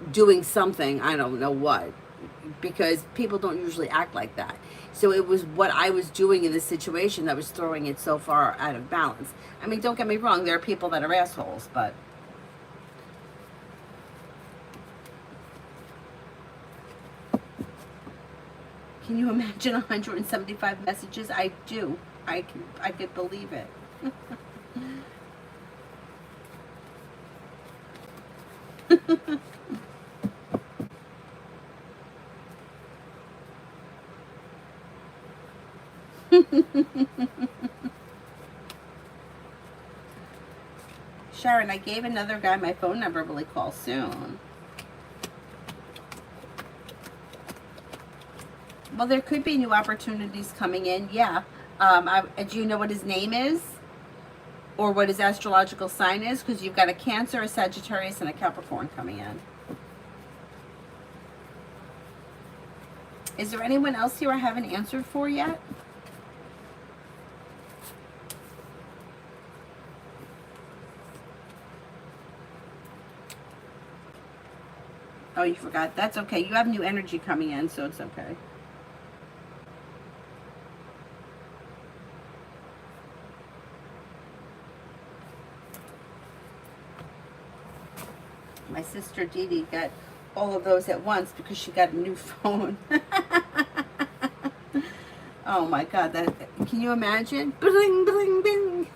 doing something, I don't know what, because people don't usually act like that. So it was what I was doing in this situation that was throwing it so far out of balance. I mean, don't get me wrong, there are people that are assholes, but can you imagine 175 messages? I do. I could believe it. Sharon, I gave another guy my phone number. Will he call soon? Well, there could be new opportunities coming in. Yeah. Do you know what his name is? Or what his astrological sign is? Because you've got a Cancer, a Sagittarius, and a Capricorn coming in. Is there anyone else here I haven't answered for yet? Oh, you forgot. That's okay. You have new energy coming in, so it's okay. My sister Dee Dee got all of those at once because she got a new phone. Oh my God, that, can you imagine? Bling, bling, bling.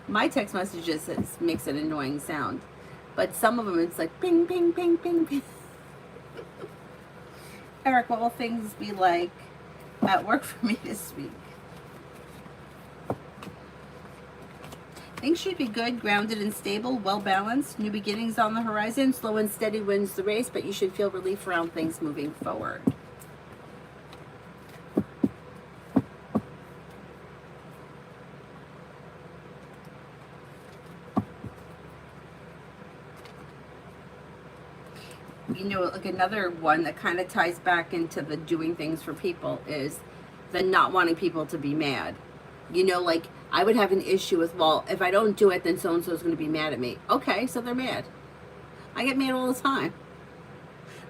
My text messages makes an annoying sound. But some of them, it's like ping, ping, ping, ping, ping. Eric, what will things be like at work for me this week? Things should be good, grounded and stable, well balanced. New beginnings on the horizon. Slow and steady wins the race, but you should feel relief around things moving forward. You know, like another one that kind of ties back into the doing things for people is the not wanting people to be mad. You know, like I would have an issue with, well, if I don't do it, then so-and-so is going to be mad at me. Okay, so they're mad. I get mad all the time.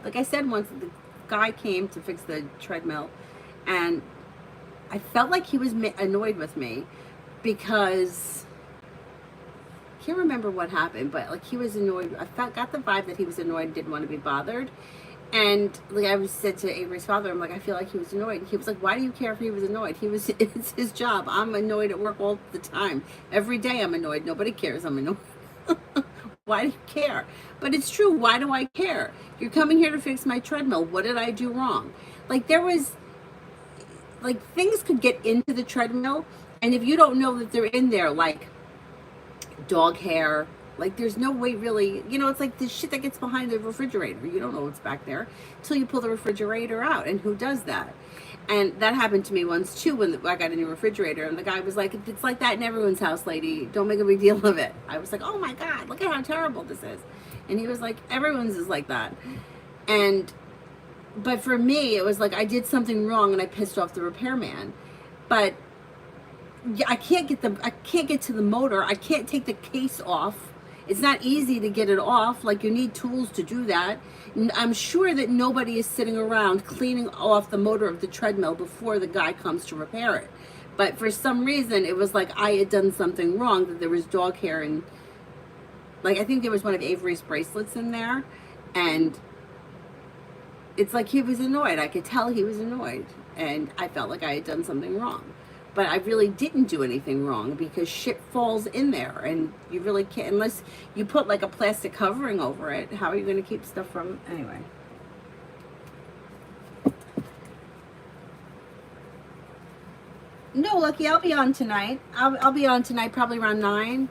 Like I said once, the guy came to fix the treadmill, and I felt like he was annoyed with me because I can't remember what happened, but like he was annoyed. I got the vibe that he was annoyed and didn't want to be bothered. And like I said to Avery's father, I'm like, I feel like he was annoyed. He was like, why do you care if he was annoyed? It's his job. I'm annoyed at work all the time. Every day I'm annoyed. Nobody cares I'm annoyed. Why do you care? But it's true. Why do I care? You're coming here to fix my treadmill. What did I do wrong? Like there was, like things could get into the treadmill, and if you don't know that they're in there, like dog hair, like there's no way really, you know, it's like the shit that gets behind the refrigerator. You don't know what's back there until you pull the refrigerator out, and who does that? And that happened to me once too when I got a new refrigerator, and the guy was like, it's like that in everyone's house, lady. Don't make a big deal of it. I was like, oh my God, look at how terrible this is. And he was like, everyone's is like that. But for me, it was like I did something wrong and I pissed off the repairman. But I can't get to the motor. I can't take the case off. It's not easy to get it off. Like you need tools to do that. I'm sure that nobody is sitting around cleaning off the motor of the treadmill before the guy comes to repair it. But for some reason, it was like I had done something wrong, that there was dog hair, and like I think there was one of Avery's bracelets in there, and it's like he was annoyed. I could tell he was annoyed, and I felt like I had done something wrong. but I really didn't do anything wrong, because shit falls in there, and you really can't, unless you put like a plastic covering over it. How are you going to keep stuff from, anyway? No, Lucky, I'll be on tonight. I'll be on tonight, probably around 9.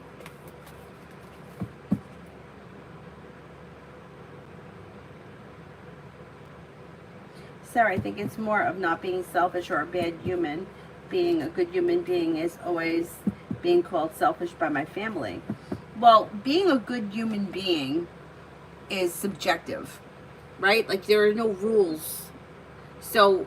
Sarah, I think it's more of not being selfish or a bad human. Being a good human being is always being called selfish by my family. Well, being a good human being is subjective, right? Like, there are no rules. So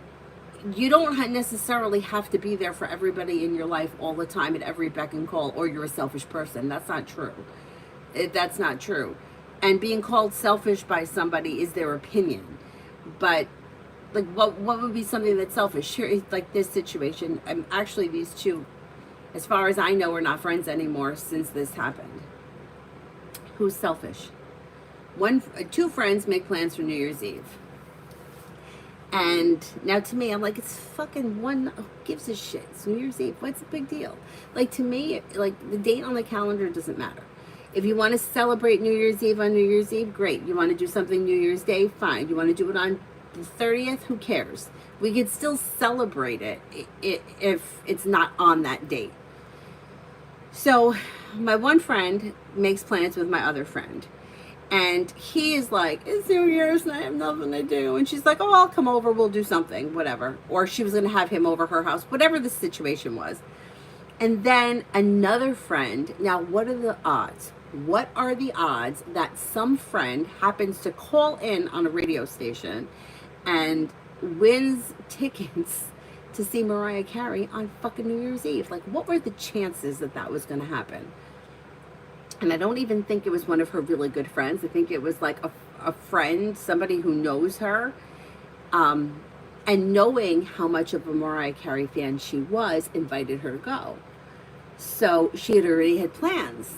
you don't necessarily have to be there for everybody in your life all the time at every beck and call, or you're a selfish person. That's not true. That's not true. And being called selfish by somebody is their opinion. But like, what would be something that's selfish? Here, like this situation, actually these two, as far as I know, are not friends anymore since this happened. Who's selfish? Two friends make plans for New Year's Eve. And now to me, I'm like, it's fucking who gives a shit? It's New Year's Eve. What's the big deal? Like, to me, like, the date on the calendar doesn't matter. If you want to celebrate New Year's Eve on New Year's Eve, great. You want to do something New Year's Day, fine. You want to do it on the 30th, who cares? We could still celebrate it if it's not on that date. So my one friend makes plans with my other friend. And he is like, it's New Year's and I have nothing to do. And she's like, oh, I'll come over. We'll do something, whatever. Or she was going to have him over her house, whatever the situation was. And then another friend. Now, what are the odds? What are the odds that some friend happens to call in on a radio station and wins tickets to see Mariah Carey on fucking New Year's Eve? Like, what were the chances that that was going to happen? And I don't even think it was one of her really good friends. I think it was like a friend, somebody who knows her. And knowing how much of a Mariah Carey fan she was, invited her to go. So she had already had plans.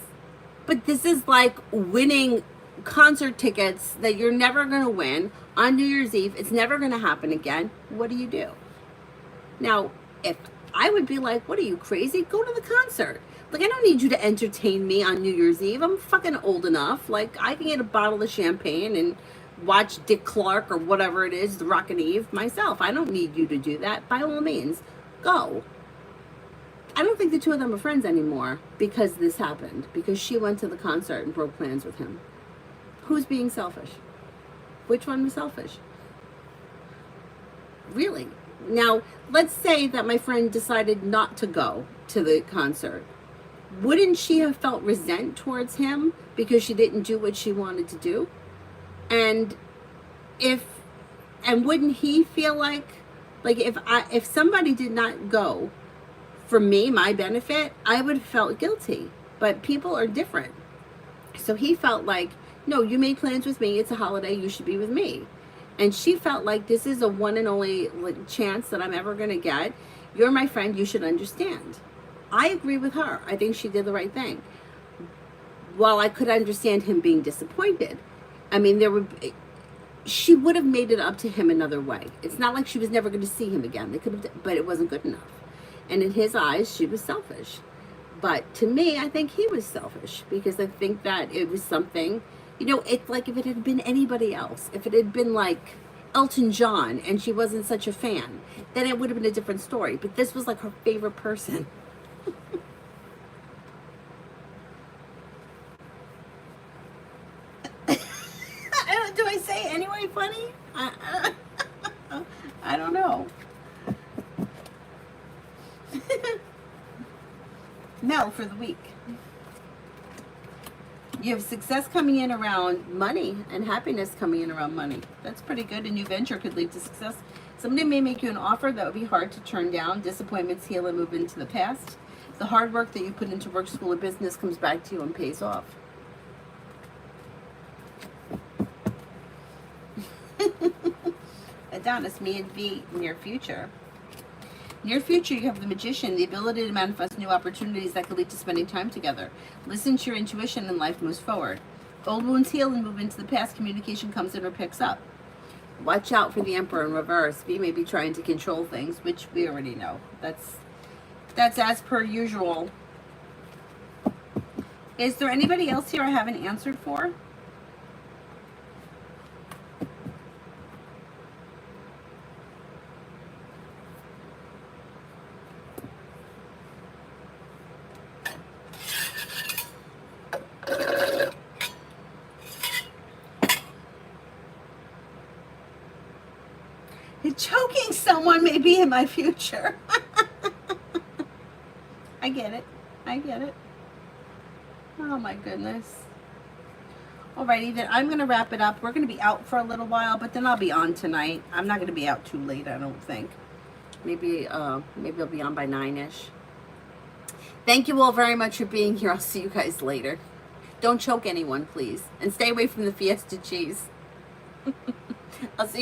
But this is like winning concert tickets that you're never going to win on New Year's Eve. It's never going to happen again. What do you do? Now, if I would be like, what are you, crazy? Go to the concert. Like, I don't need you to entertain me on New Year's Eve. I'm fucking old enough. Like, I can get a bottle of champagne and watch Dick Clark or whatever it is, the Rockin' Eve, myself. I don't need you to do that. By all means, go. I don't think the two of them are friends anymore because this happened. Because she went to the concert and broke plans with him. Who's being selfish? Which one was selfish? Really? Now, let's say that my friend decided not to go to the concert. Wouldn't she have felt resent towards him because she didn't do what she wanted to do? And wouldn't he feel like if somebody did not go for me, my benefit, I would have felt guilty. But people are different. So he felt like, no, you made plans with me. It's a holiday. You should be with me. And she felt like, this is a one and only chance that I'm ever going to get. You're my friend. You should understand. I agree with her. I think she did the right thing. While I could understand him being disappointed, I mean, she would have made it up to him another way. It's not like she was never going to see him again. They could have, but it wasn't good enough. And in his eyes, she was selfish. But to me, I think he was selfish because I think that it was something, it's like if it had been anybody else, if it had been like Elton John and she wasn't such a fan, then it would have been a different story. But this was like her favorite person. Do I say anyway funny? I don't know. Mel for the week. You have success coming in around money and happiness coming in around money. That's pretty good. A new venture could lead to success. Somebody may make you an offer that would be hard to turn down. Disappointments heal and move into the past. The hard work that you put into work, school, or business comes back to you and pays off. Adonis, me and V, near future. Near future, you have the Magician, the ability to manifest new opportunities that could lead to spending time together. Listen to your intuition and life moves forward. Old wounds heal and move into the past. Communication comes in or picks up. Watch out for the Emperor in reverse. V may be trying to control things, which we already know. That's That's as per usual. Is there anybody else here I haven't answered for? Choking someone may be in my future. I get it. I get it. Oh my goodness. Alrighty, then I'm going to wrap it up. We're going to be out for a little while, but then I'll be on tonight. I'm not going to be out too late, I don't think. Maybe I'll be on by 9-ish. Thank you all very much for being here. I'll see you guys later. Don't choke anyone, please. And stay away from the Fiesta cheese. I'll see you.